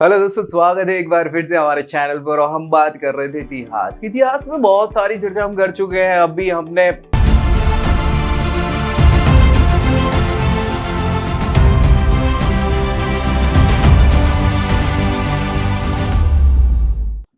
Hello दोस्तों, स्वागत है एक बार फिर से हमारे चैनल पर। और हम बात कर रहे थे इतिहास में बहुत सारी चर्चा हम कर चुके हैं। अभी हमने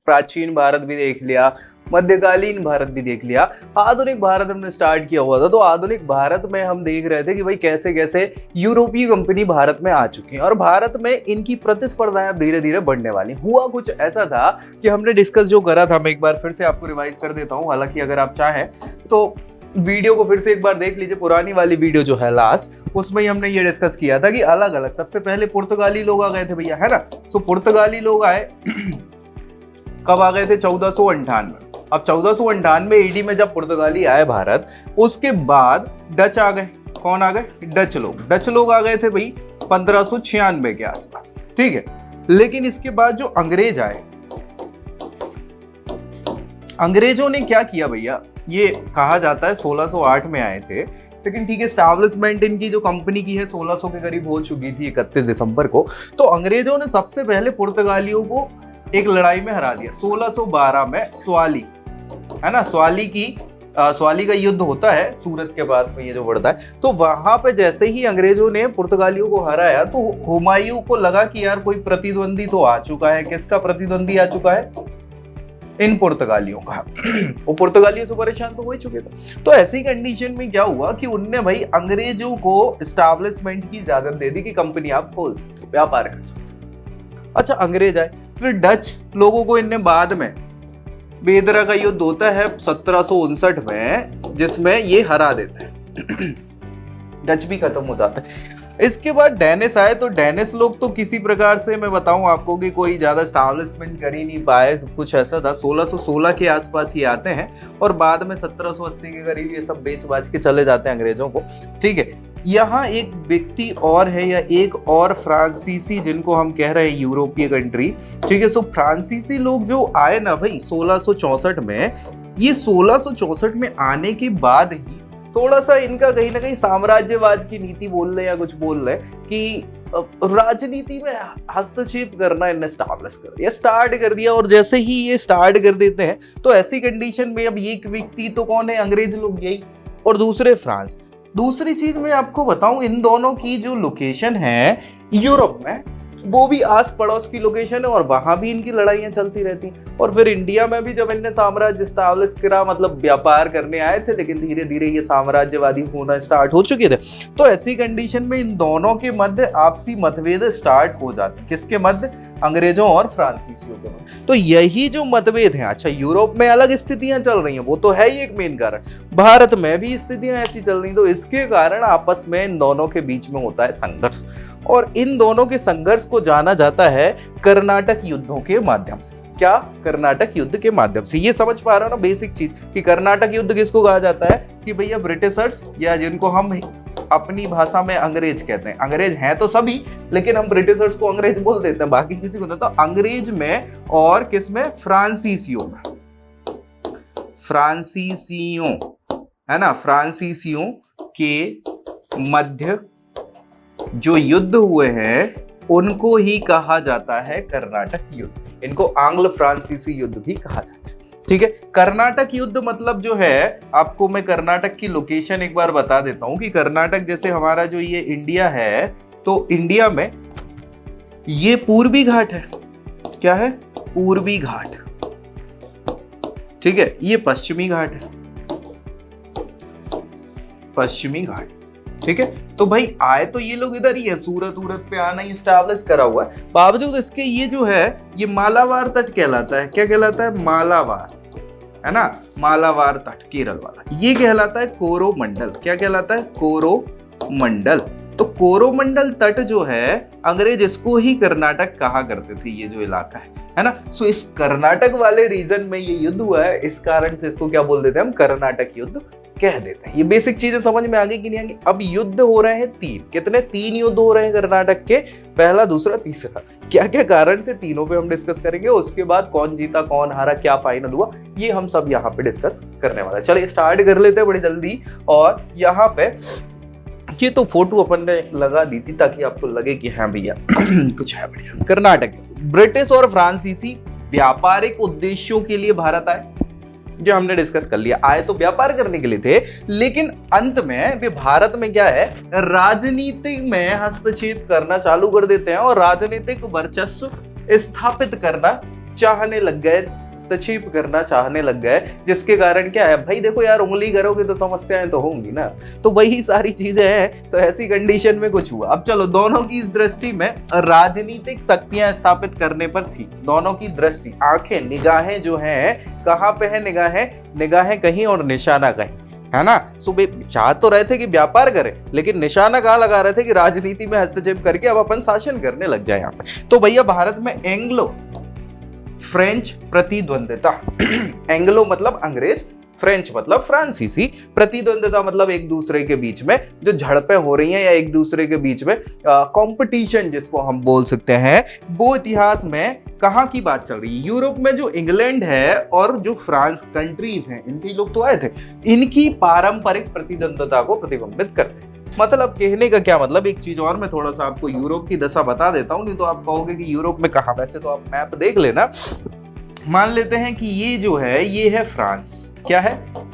प्राचीन भारत भी देख लिया, मध्यकालीन भारत भी देख लिया, आधुनिक भारत हमने स्टार्ट किया हुआ था। तो आधुनिक भारत में हम देख रहे थे कि भाई कैसे कैसे यूरोपीय कंपनी भारत में आ चुकी है और भारत में इनकी प्रतिस्पर्धाएं धीरे धीरे बढ़ने वाली। हुआ कुछ ऐसा था कि हमने डिस्कस जो करा था, मैं एक बार फिर से आपको रिवाइज कर देता हूँ। हालांकि अगर आप चाहें तो वीडियो को फिर से एक बार देख लीजिए, पुरानी वाली वीडियो जो है लास्ट, उसमें ही हमने ये डिस्कस किया था कि अलग अलग सबसे पहले पुर्तगाली लोग आ गए थे भैया, है ना। सो पुर्तगाली लोग आए कब आ गए थे? 1498। अब 1498 एडी में जब पुर्तगाली आए भारत, उसके बाद डच आ गए। कौन आ गए? डच लोग आ गए थे भाई 1596 के आसपास, ठीक है। लेकिन इसके बाद जो अंग्रेज आए, अंग्रेजों ने क्या किया भैया, ये कहा जाता है 1608 में आए थे, लेकिन ठीक है, स्टैब्लिशमेंट इनकी जो कंपनी की है 1600 के करीब हो चुकी थी 31 दिसंबर को। तो अंग्रेजों ने सबसे पहले पुर्तगालियों को एक लड़ाई में हरा दिया 1612 में। स्वाली, है ना, स्वाली का युद्ध होता है सूरत के पास में, ये जो पड़ता है। तो वहां पे जैसे ही अंग्रेजों ने पुर्तगालियों को हराया तो हुमायूं को लगा कि यार कोई प्रतिद्वंदी तो आ चुका है। किसका प्रतिद्वंदी आ चुका है? इन पुर्तगालियों का। वो पुर्तगालियों से परेशान तो हो ही चुके थे। तो ऐसी कंडीशन में क्या हुआ कि उनने भाई अंग्रेजों को एस्टैब्लिशमेंट की इजाजत दे दी कि कंपनी आप खोल सकते हो, व्यापार कर सकते हो। अच्छा, अंग्रेज आए, फिर डच लोगों को इनने बाद में, बेदरा का युद्ध होता है 1759 में, जिसमें ये हरा देते हैं। डच भी खत्म हो जाता है। इसके बाद डेनिस आए, तो डेनिस लोग तो किसी प्रकार से, मैं बताऊं आपको कि कोई ज्यादा स्टैब्लिशमेंट कर ही नहीं पाए, कुछ ऐसा था। 1616 के आसपास ये आते हैं और बाद में 1780 के करीब ये सब बेच बाच के चले जाते हैं अंग्रेजों को, ठीक है। यहाँ एक व्यक्ति और है, या एक और फ्रांसीसी, जिनको हम कह रहे हैं यूरोपीय कंट्री, ठीक है। सो फ्रांसीसी लोग जो आए ना भाई 1664 में, ये 1664 में आने के बाद ही थोड़ा सा इनका कहीं ना कहीं साम्राज्यवाद की नीति बोल रहे या कुछ बोल रहे कि राजनीति में हस्तक्षेप करना इन्हें स्टार्ट कर दिया। और जैसे ही ये स्टार्ट कर देते हैं तो ऐसी कंडीशन में अब एक व्यक्ति तो कौन है? अंग्रेज लोग, यही, और दूसरे फ्रांस। दूसरी चीज मैं आपको बताऊं, इन दोनों की जो लोकेशन है यूरोप में, वो भी आस पड़ोस की लोकेशन है और वहां भी इनकी लड़ाइयां चलती रहती। और फिर इंडिया में भी जब इनने साम्राज्य स्टैब्लिश करा, मतलब व्यापार करने आए थे, लेकिन धीरे धीरे ये साम्राज्यवादी होना स्टार्ट हो चुके थे। तो ऐसी कंडीशन में इन दोनों के मध्य आपसी मतभेद स्टार्ट हो जाते। किसके मध्य? अंग्रेजों और फ्रांसीसियों के मध्य। तो यही जो मतभेद है, अच्छा यूरोप में अलग स्थितियां चल रही हैं, वो तो है ही एक मेन कारण, भारत में भी स्थितियां ऐसी चल रही, तो इसके कारण आपस में इन दोनों के बीच में होता है संघर्ष। और इन दोनों के संघर्ष को जाना जाता है कर्नाटक युद्धों के माध्यम से। क्या? कर्नाटक युद्ध के माध्यम से। ये समझ पा रहे हो ना बेसिक चीज, कि कर्नाटक युद्ध किसको कहा जाता है? कि भैया ब्रिटिशर्स, या जिनको हम अपनी भाषा में अंग्रेज कहते हैं। अंग्रेज हैं तो सभी, लेकिन हम ब्रिटिशर्स को अंग्रेज बोल देते हैं, बाकी किसी को नहीं। तो अंग्रेज में और किस में? फ्रांसीसियों में, फ्रांसीसियों, है ना, फ्रांसीसियों के मध्य जो युद्ध हुए हैं उनको ही कहा जाता है कर्नाटक युद्ध। इनको आंग्ल फ्रांसीसी युद्ध भी कहा जाता है, ठीक है। कर्नाटक युद्ध मतलब जो है, आपको मैं कर्नाटक की लोकेशन एक बार बता देता हूं कि कर्नाटक, जैसे हमारा जो ये इंडिया है, तो इंडिया में ये पूर्वी घाट है। क्या है? पूर्वी घाट, ठीक है। ये पश्चिमी घाट है, पश्चिमी घाट, ठीक है। तो भाई आए तो ये लोग इधर ही है, सूरत पे आना ही स्टैब्लिश करा हुआ है। बावजूद इसके ये जो है, ये मालाबार तट कहलाता है। क्या कहलाता है? मालाबार, है ना, मालाबार तट, केरल वाला। ये कहलाता है कोरोमंडल। क्या कहलाता है? कोरोमंडल। तो कोरोमंडल तट जो है, अंग्रेज इसको ही कर्नाटक कहा करते थे, ये जो इलाका है ना। सो इस कर्नाटक वाले रीजन में ये युद्ध हुआ है, इस कारण से इसको क्या बोल देते हैं हम? कर्नाटक युद्ध कह देते हैं। ये बेसिक चीजें समझ में आ गई कि नहीं आ गई? अब युद्ध हो रहे हैं 3, कितने? 3 युद्ध हो रहे हैं कर्नाटक के, पहला, दूसरा, तीसरा। क्या क्या कारण थे, तीनों पे हम डिस्कस करेंगे। उसके बाद कौन जीता, कौन हारा, क्या फाइनल हुआ, ये हम सब यहाँ पे डिस्कस करने वाला है। चलिए स्टार्ट कर लेते हैं बड़ी जल्दी। और यहाँ पे ये तो फोटो अपन ने लगा दी थी ताकि आपको लगे कि हाँ भैया कुछ है बढ़िया। कर्नाटक ब्रिटिश और फ्रांसीसी व्यापारिक उद्देश्यों के लिए भारत आए, जो हमने डिस्कस कर लिया। आए तो व्यापार करने के लिए थे, लेकिन अंत में वे भारत में क्या है, राजनीति में हस्तक्षेप करना चालू कर देते हैं और राजनीतिक वर्चस्व स्थापित करना चाहने लग गए, हस्तक्षेप करना चाहने लग गए, जिसके कारण क्या है भाई, देखो यार, उंगली करोगे तो समस्याएं तो होंगी ना, तो वही सारी चीजें हैं। तो ऐसी कंडीशन में कुछ हुआ। अब चलो, दोनों की इस दृष्टि में राजनीतिक शक्तियां स्थापित करने पर थी। दोनों की दृष्टि, आंखें, निगाहें जो हैं, कहां पे है निगाहें कहीं और निशाना कहीं, है ना। सुबह चाह तो रहे थे कि व्यापार करें, लेकिन निशाना कहां लगा रहे थे कि राजनीति में हस्तक्षेप करके अब अपन शासन करने लग जाए यहाँ पे। तो भैया भारत में एंग्लो फ्रेंच प्रतिद्वंद्विता, एंग्लो मतलब अंग्रेज, फ्रेंच मतलब फ्रांसीसी, प्रतिद्वंद्विता मतलब एक दूसरे के बीच में जो झड़पें हो रही हैं या एक दूसरे के बीच में कंपटीशन जिसको हम बोल सकते हैं, वो इतिहास में कहाँ की बात चल रही है। यूरोप में जो इंग्लैंड है और जो फ्रांस कंट्रीज हैं, इनके लोग तो आए थे, इनकी पारंपरिक प्रतिद्वंद्विता को प्रतिबिंबित करते हैं। मतलब कहने का क्या मतलब, एक चीज और मैं थोड़ा सा आपको यूरोप की दशा बता देता हूं, नहीं तो आप कहोगे कि यूरोप में कहां। वैसे तो आप मैप देख लेना। मान लेते हैं कि ये जो है, ये है फ्रांस। क्या है?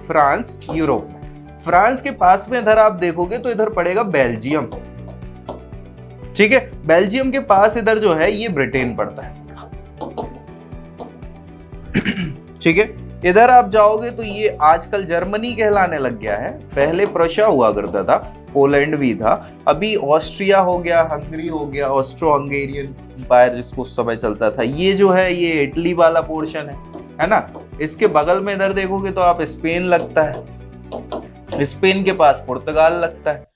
फ्रांस यूरोप में। फ्रांस के पास में इधर आप देखोगे तो इधर पड़ेगा बेल्जियम, ठीक है। बेल्जियम के पास इधर जो है ये ब्रिटेन पड़ता है, ठीक है। इधर आप जाओगे तो ये आजकल जर्मनी कहलाने लग गया है। पहले प्रशिया हुआ करता था, पोलैंड भी था, अभी ऑस्ट्रिया हो गया, हंगरी हो गया, ऑस्ट्रो हंगेरियन एम्पायर जिसको उस समय चलता था। ये जो है ये इटली वाला पोर्शन है ना। इसके बगल में इधर देखोगे तो आप स्पेन लगता है, स्पेन के पास पुर्तगाल लगता है,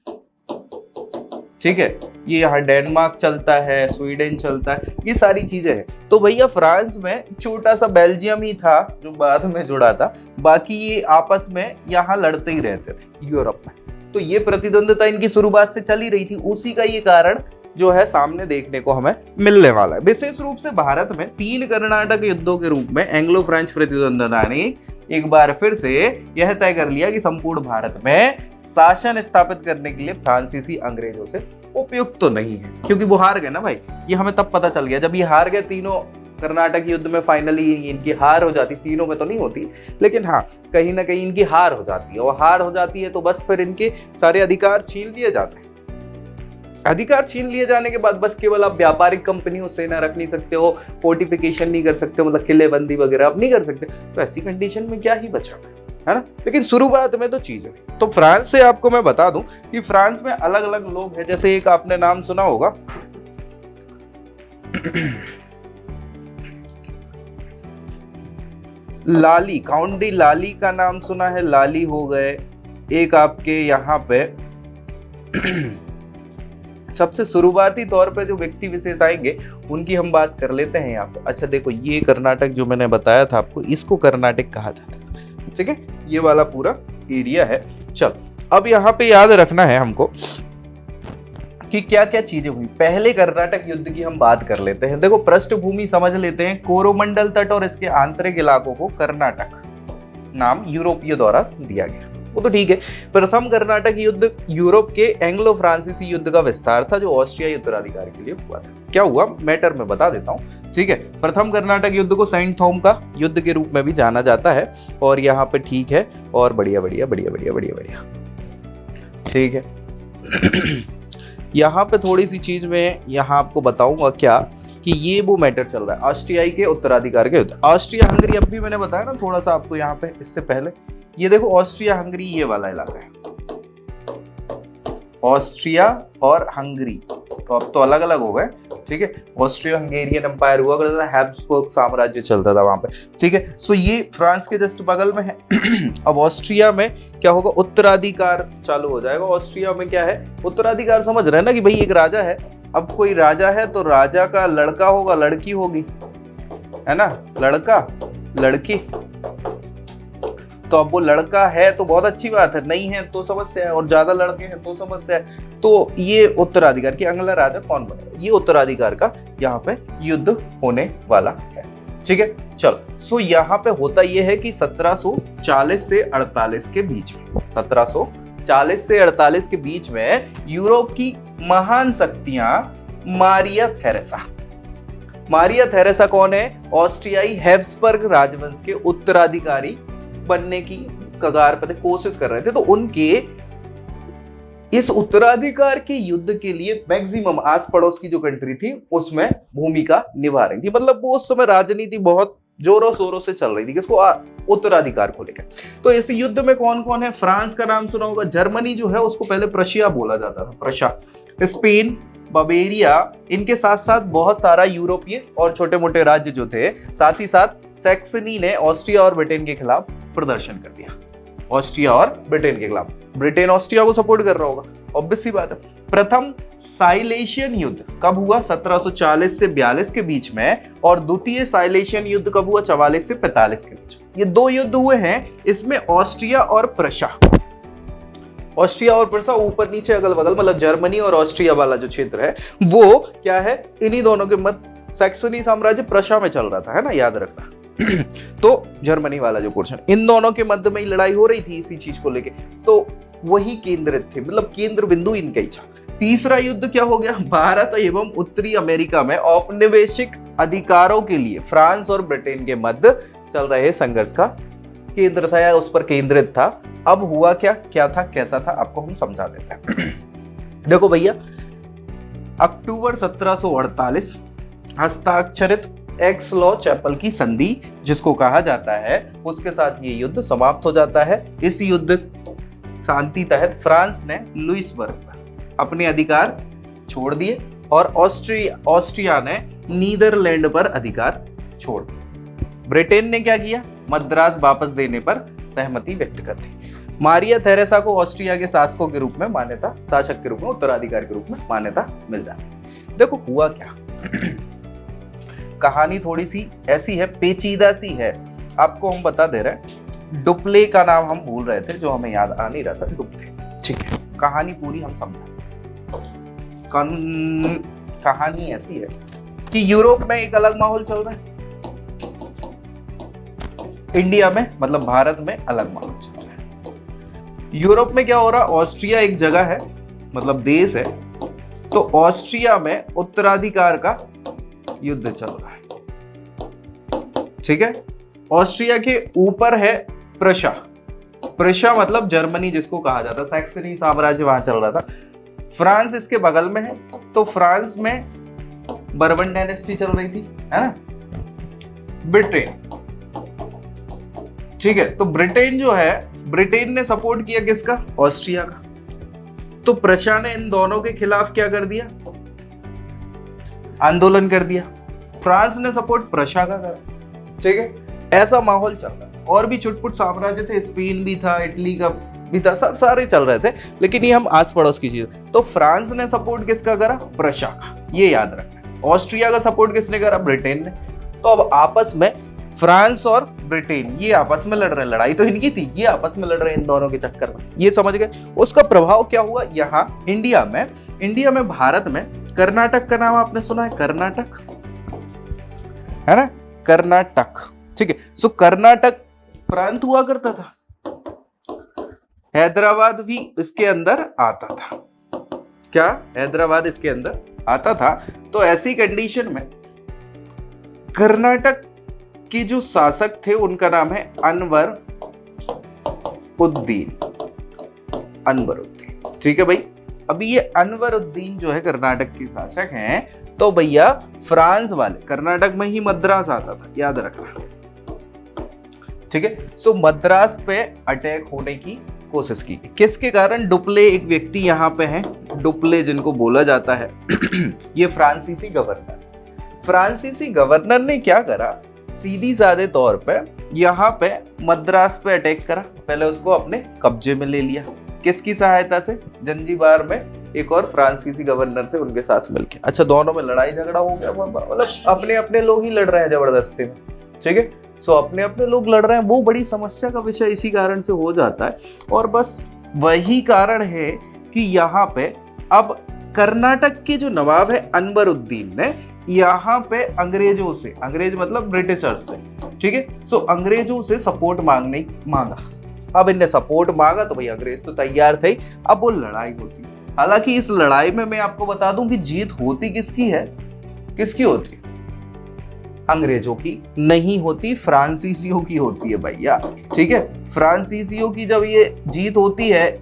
ठीक है। ये यहाँ डेनमार्क चलता है, स्वीडन चलता है, ये सारी चीजें हैं। तो भैया फ्रांस में छोटा सा बेल्जियम ही था जो बाद में जुड़ा था, बाकी ये आपस में यहाँ लड़ते ही रहते थे यूरोप में। तो ये प्रतिद्वंद्विता इनकी शुरुआत से चली रही थी, उसी का ये कारण जो है सामने देखने को हमें मिलने वाला है। विशेष रूप से भारत में 3 कर्नाटक युद्धों के रूप में एंग्लो फ्रेंच प्रतिद्वंद्विता ने एक बार फिर से यह तय कर लिया कि संपूर्ण भारत में शासन स्थापित करने के लिए फ्रांसीसी अंग्रेजों से उपयुक्त तो नहीं है, क्योंकि वो हार गए ना भाई। ये हमें तब पता चल गया जब ये हार गए तीनों कर्नाटक युद्ध में। फाइनली इनकी हार हो जाती, तीनों में तो नहीं होती, लेकिन हाँ कहीं ना कहीं इनकी हार हो जाती है। और हार हो जाती है तो बस फिर इनके सारे अधिकार छीन लिए जाते हैं। अधिकार छीन लिए जाने के बाद बस केवल आप व्यापारिक कंपनियों से ना रख नहीं सकते हो, फोर्टिफिकेशन नहीं कर सकते हो, मतलब किलेबंदी वगैरह आप नहीं कर सकते। तो ऐसी कंडीशन में क्या ही बचा है ना। लेकिन शुरुआत में तो चीज है। तो फ्रांस से आपको मैं बता दूं कि फ्रांस में अलग अलग लोग हैं। जैसे एक आपने नाम सुना होगा लाली, काउंट डी लाली का नाम सुना है, लाली हो गए। एक आपके यहाँ पे सबसे शुरुआती तौर पे जो व्यक्ति विशेष आएंगे उनकी हम बात कर लेते हैं यहाँ पे। अच्छा देखो, ये कर्नाटक जो मैंने बताया था आपको, इसको कर्नाटक कहा जाता है, ठीक है। ये वाला पूरा एरिया है। चल अब यहाँ पे याद रखना है हमको कि क्या क्या चीजें हुई। पहले कर्नाटक युद्ध की हम बात कर लेते हैं। देखो पृष्ठभूमि समझ लेते हैं। कोरोमंडल तट और इसके आंतरिक इलाकों को कर्नाटक नाम यूरोपीय द्वारा दिया गया, वो तो ठीक है। प्रथम कर्नाटक युद्ध यूरोप के एंग्लो फ्रांसीसी युद्ध का विस्तार था, जो ऑस्ट्रियाई उत्तराधिकारी के लिए हुआ था। क्या हुआ मैटर में बता देता हूँ, ठीक है। प्रथम कर्नाटक युद्ध को सेंट थॉम का युद्ध के रूप में भी जाना जाता है। और यहाँ पे ठीक है, और बढ़िया बढ़िया बढ़िया बढ़िया बढ़िया बढ़िया, ठीक है। यहाँ पे थोड़ी सी चीज में यहाँ आपको बताऊंगा क्या कि ये वो मैटर चल रहा है ऑस्ट्रियाई के उत्तराधिकार के युद्ध। ऑस्ट्रिया हंगरी, अब भी मैंने बताया ना थोड़ा सा आपको यहाँ पे इससे पहले। ये देखो ऑस्ट्रिया हंगरी ये वाला इलाका है, ऑस्ट्रिया और हंगरी। तो अब तो अलग अलग हो गए, ठीक है। ऑस्ट्रिया हंगेरियन एम्पायर हुआ करता था, हैब्सबर्ग साम्राज्य चलता था वहां पे, ठीक है। सो ये फ्रांस के जस्ट बगल में है। अब ऑस्ट्रिया में क्या होगा, उत्तराधिकार चालू हो जाएगा। ऑस्ट्रिया में क्या है, उत्तराधिकार समझ रहे हैं ना कि भाई एक राजा है। अब कोई राजा है तो राजा का लड़का होगा, लड़की होगी, है ना, लड़का लड़की। तो अब वो लड़का है तो बहुत अच्छी बात है, नहीं है तो समस्या है, और ज्यादा लड़के हैं तो समस्या है। तो ये उत्तराधिकार की, अगला राजा कौन बनेगा, ये उत्तराधिकार का यहाँ पे युद्ध होने वाला है, ठीक है। चलो सो यहाँ पे होता ये है कि 1740 से 48 के बीच में, 1740 से 48 के बीच में यूरोप की महान शक्तियां मारिया थेरेसा, मारिया थेरेसा कौन है? ऑस्ट्रियाई हैब्सबर्ग राजवंश के उत्तराधिकारी बनने की कगार पर कोशिश कर रहे थे। तो उनके इस उत्तराधिकार के युद्ध के लिए मैक्सिमम आस पड़ोस की जो कंट्री थी उसमें भूमिका निभा रही थी। मतलब वो उस समय राजनीति बहुत जोरों शोरों से चल रही थी किसको? उत्तराधिकार को लेकर। तो इस युद्ध में कौन कौन है? फ्रांस का नाम सुना होगा, जर्मनी जो है उसको पहले प्रशिया बोला जाता था, प्रशा, स्पेन, बवेरिया, इनके साथ साथ बहुत सारा यूरोपीय और छोटे मोटे राज्य जो थे, साथ ही साथ सैक्सनी ने ऑस्ट्रिया और ब्रिटेन के खिलाफ प्रदर्शन कर दिया। ऑस्ट्रिया और ब्रिटेन के खिलाफ, ब्रिटेन ऑस्ट्रिया को सपोर्ट कर रहा होगा, ऑब्वियस सी बात है। प्रथम साइलेशियन युद्ध कब हुआ? 1740 से 42 के बीच में, और द्वितीय साइलेशियन युद्ध कब हुआ? 44 से 45 के बीच। ये दो युद्ध हुए हैं, इसमें ऑस्ट्रिया और प्रशा, ऑस्ट्रिया और प्रशा ऊपर नीचे अगल बगल, मतलब जर्मनी और ऑस्ट्रिया वाला जो क्षेत्र है वो क्या है? इन्हीं दोनों के मध्य सैक्सनी साम्राज्य प्रशा में चल रहा था, है ना, याद रखना। तो जर्मनी वाला जो पोर्शन, इन दोनों के मध्य में ही लड़ाई हो रही थी इसी चीज को लेके, तो वही केंद्रित थे, मतलब केंद्र बिंदु इनका ही था। तीसरा युद्ध क्या हो गया? भारत एवं उत्तरी अमेरिका में औपनिवेशिक अधिकारों के लिए फ्रांस और ब्रिटेन के मध्य चल रहे संघर्ष का केंद्र था या उस पर केंद्रित था। अब हुआ क्या, क्या था, कैसा था, आपको हम समझा देते हैं। देखो भैया, अक्टूबर 1748 हस्ताक्षरित एक्स लॉ चैपल की संधि जिसको कहा जाता है, उसके साथ ये युद्ध समाप्त हो जाता है। इस युद्ध शांति तहत फ्रांस ने लुइसबर्ग पर अपने अधिकार छोड़ दिए और ऑस्ट्रिया ने नीदरलैंड पर अधिकार छोड़ दिए। ब्रिटेन ने क्या किया? मद्रास वापस देने पर सहमति व्यक्त कर दी। मारिया थेरेसा को ऑस्ट्रिया के शासकों के रूप में मान्यता, शासक के रूप में, उत्तराधिकारी के रूप में मान्यता मिल जाती। देखो हुआ क्या, कहानी थोड़ी सी ऐसी है, पेचीदा सी है, आपको हम बता दे रहे हैं। डुप्ले का नाम हम भूल रहे थे, जो हमें याद आ नहीं रहा था, डुप्ले। ठीक है, कहानी पूरी हम समझा। कहानी ऐसी है कि यूरोप में एक अलग माहौल चल रहा है, इंडिया में मतलब भारत में अलग माहौल चल रहा है। यूरोप में क्या हो रहा है? ऑस्ट्रिया एक जगह है, मतलब देश है, तो ऑस्ट्रिया में उत्तराधिकार का युद्ध चल रहा है। ठीक है, ऑस्ट्रिया के ऊपर है प्रशा, प्रशा मतलब जर्मनी जिसको कहा जाता है, सैक्सनी साम्राज्य वहां चल रहा था। फ्रांस इसके बगल में है, तो फ्रांस में बर्बन डायनेस्टी चल रही थी, है ना। ब्रिटेन, ठीक है, तो ब्रिटेन जो है, ब्रिटेन ने सपोर्ट किया किसका? ऑस्ट्रिया का। तो प्रशा ने इन दोनों के खिलाफ क्या कर दिया? आंदोलन कर दिया। फ्रांस ने सपोर्ट प्रशा का करा। ठीक है, ऐसा माहौल चल रहा है। और भी छुटपुट साम्राज्य थे, स्पेन भी था, इटली का भी था, सब सारे चल रहे थे, लेकिन ये हम आस पड़ोस की चीज। तो फ्रांस ने सपोर्ट किसका करा? प्रशा का, ये याद रखना। ऑस्ट्रिया का सपोर्ट किसने करा? ब्रिटेन ने। तो अब आपस में फ्रांस और ब्रिटेन ये आपस में लड़ रहे हैं, लड़ाई तो इनकी थी, ये आपस में लड़ रहे हैं इन दोनों के चक्कर में, ये समझ गए। उसका प्रभाव क्या हुआ यहाँ इंडिया में, भारत में। कर्नाटक का नाम आपने सुना है? कर्नाटक, है ना, कर्नाटक। ठीक है, सो कर्नाटक प्रांत हुआ करता था, हैदराबाद भी इसके अंदर आता था। क्या? हैदराबाद इसके अंदर आता था। तो ऐसी कंडीशन में कर्नाटक के जो शासक थे उनका नाम है अनवर उद्दीन। ठीक है भाई, अभी ये अनवर उद्दीन जो है कर्नाटक के शासक हैं। तो भैया फ्रांस वाले, कर्नाटक में ही मद्रास आता था, याद रखना। ठीक है, सो मद्रास पे अटैक होने की कोशिश की। किसके कारण? डुप्ले एक व्यक्ति यहाँ पे हैं, डुप्ले जिनको बोला जाता है। ये फ्रांसीसी गवर्नर ने क्या करा? सीधी सादे तौर पे यहाँ पे मद्रास पे अटैक करा। पहले उसको अपने कब्जे में ले लिया, किसकी सहायता से? जंजीबार में एक और फ्रांसीसी गवर्नर थे, उनके साथ मिलके। अच्छा, दोनों में लड़ाई झगड़ा हो गया, मतलब अपने अपने लोग ही लड़ रहे हैं जबरदस्ती में। ठीक है, सो अपने अपने लोग लड़ रहे हैं, वो बड़ी समस्या का विषय इसी कारण से हो जाता है। और बस वही कारण है कि यहाँ पे अब कर्नाटक के जो नवाब है अनवर उद्दीन ने यहाँ पे अंग्रेजों से, अंग्रेज मतलब ब्रिटिशर्स से, ठीक है, सो अंग्रेजों से सपोर्ट मांगा। अब इनने सपोर्ट मांगा तो भाई अंग्रेज तो तैयार थे। अब वो लड़ाई होती, हालांकि इस लड़ाई में मैं आपको बता दूं कि जीत होती किसकी है? किसकी होती? अंग्रेजों की नहीं होती, फ्रांसीसियों की होती है भैया। ठीक है, फ्रांसीसियों की जब ये जीत होती है,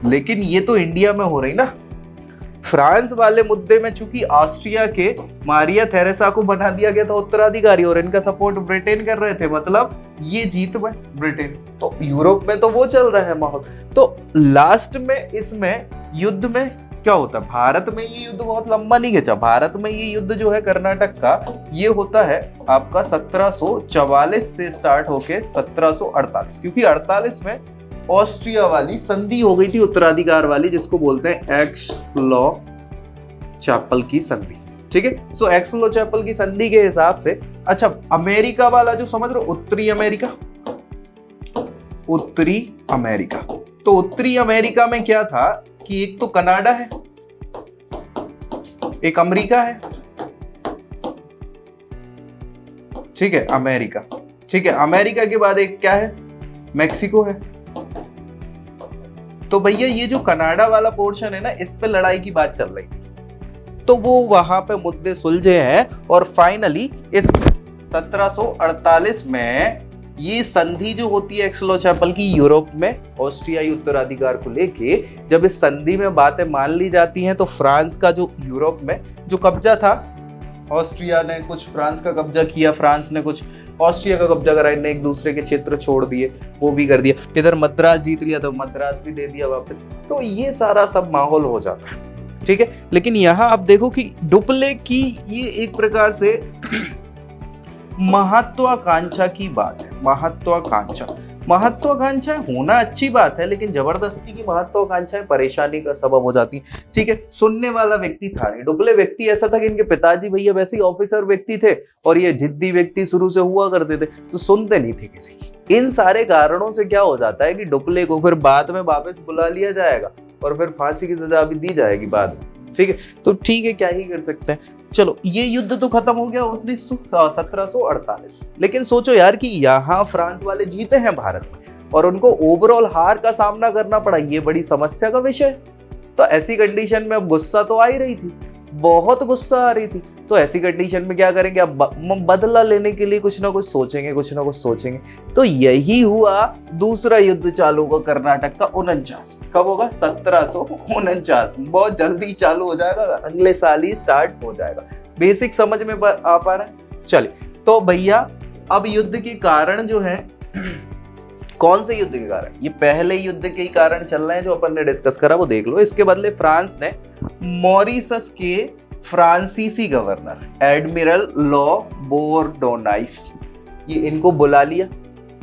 लेकिन ये तो इंडिया में हो रही ना। फ्रांस वाले मुद्दे में चूंकि ऑस्ट्रिया के मारिया थेरेसा को बना दिया गया था उत्तराधिकारी और इनका सपोर्ट ब्रिटेन कर रहे थे, मतलब ये जीत में ब्रिटेन। तो यूरोप में तो वो चल रहा है माहौल। तो लास्ट में इसमें युद्ध में क्या होता है, भारत में ये युद्ध बहुत लंबा नहीं खिंचा। भारत में ये युद्ध जो है कर्नाटक का, ये होता है आपका 1744 से स्टार्ट होके 1748, क्योंकि 48 में ऑस्ट्रिया वाली संधि हो गई थी उत्तराधिकार वाली, जिसको बोलते हैं एक्स-लॉ-चैपल की संधि। ठीक है, सो एक्स-लॉ-चैपल की संधि के हिसाब से, अच्छा अमेरिका वाला जो समझ रहे हो, उत्तरी अमेरिका, उत्तरी अमेरिका, तो उत्तरी अमेरिका में क्या था कि एक तो कनाडा है, एक अमेरिका है। ठीक है, अमेरिका। ठीक है, अमेरिका के बाद एक क्या है, मैक्सिको है। तो भैया ये जो कनाडा वाला पोर्शन है ना, इस पे लड़ाई की बात चल रही है। तो वो वहां पे मुद्दे सुलझे हैं और फाइनली इस 1748 में ये संधि जो होती है एक्स-लॉ-चैपल की यूरोप में ऑस्ट्रियाई उत्तराधिकार को लेके, जब इस संधि में बातें मान ली जाती हैं तो फ्रांस का जो यूरोप में जो कब्जा था, ऑस्ट्रिया ने कुछ फ्रांस का कब्जा किया, फ्रांस ने कुछ ऑस्ट्रिया का कब्जा करा, इन्हें एक दूसरे के क्षेत्र छोड़ दिए, वो भी कर दिया। इधर मद्रास जीत लिया तो मद्रास भी दे दिया वापस। तो ये सारा सब माहौल हो जाता है। ठीक है, लेकिन यहाँ आप देखो कि डुप्ले की ये एक प्रकार से महत्वाकांक्षा की बात है। महत्वाकांक्षा होना अच्छी बात है, लेकिन जबरदस्ती की महत्वाकांक्षाएं परेशानी का सबब हो जाती है। ठीक है, सुनने वाला व्यक्ति था नहीं। डुप्ले व्यक्ति ऐसा था कि इनके पिताजी भैया वैसे ही ऑफिसर व्यक्ति थे और ये जिद्दी व्यक्ति शुरू से हुआ करते थे, तो सुनते नहीं थे किसी की। इन सारे कारणों से क्या हो जाता है कि डुप्ले को फिर बाद में वापस बुला लिया जाएगा और फिर फांसी की सजा भी दी जाएगी बाद में। ठीक है, तो ठीक है, क्या ही कर सकते हैं। चलो, ये युद्ध तो खत्म हो गया 1748। लेकिन सोचो यार कि यहाँ फ्रांस वाले जीते हैं भारत में और उनको ओवरऑल हार का सामना करना पड़ा, ये बड़ी समस्या का विषय है। तो ऐसी कंडीशन में अब गुस्सा तो आ ही रही थी, बहुत गुस्सा आ रही थी। तो ऐसी कंडीशन में क्या करेंगे, अब बदला लेने के लिए कुछ ना कुछ सोचेंगे। तो यही हुआ, दूसरा युद्ध चालू हुआ कर्नाटक का 49। कब होगा, 1749। बहुत जल्दी चालू हो जाएगा, अगले साल ही स्टार्ट हो जाएगा। बेसिक समझ में आ पा रहा है। चलिए, तो भैया अब युद्ध के कारण जो है, कौन से युद्ध के कारण, ये पहले युद्ध के कारण चल रहे हैं जो अपन ने डिस्कस करा, वो देख लो। इसके बदले फ्रांस ने मॉरिशस के फ्रांसीसी गवर्नर एडमिरल लॉ बोर्डोनाइस, ये इनको बुला लिया।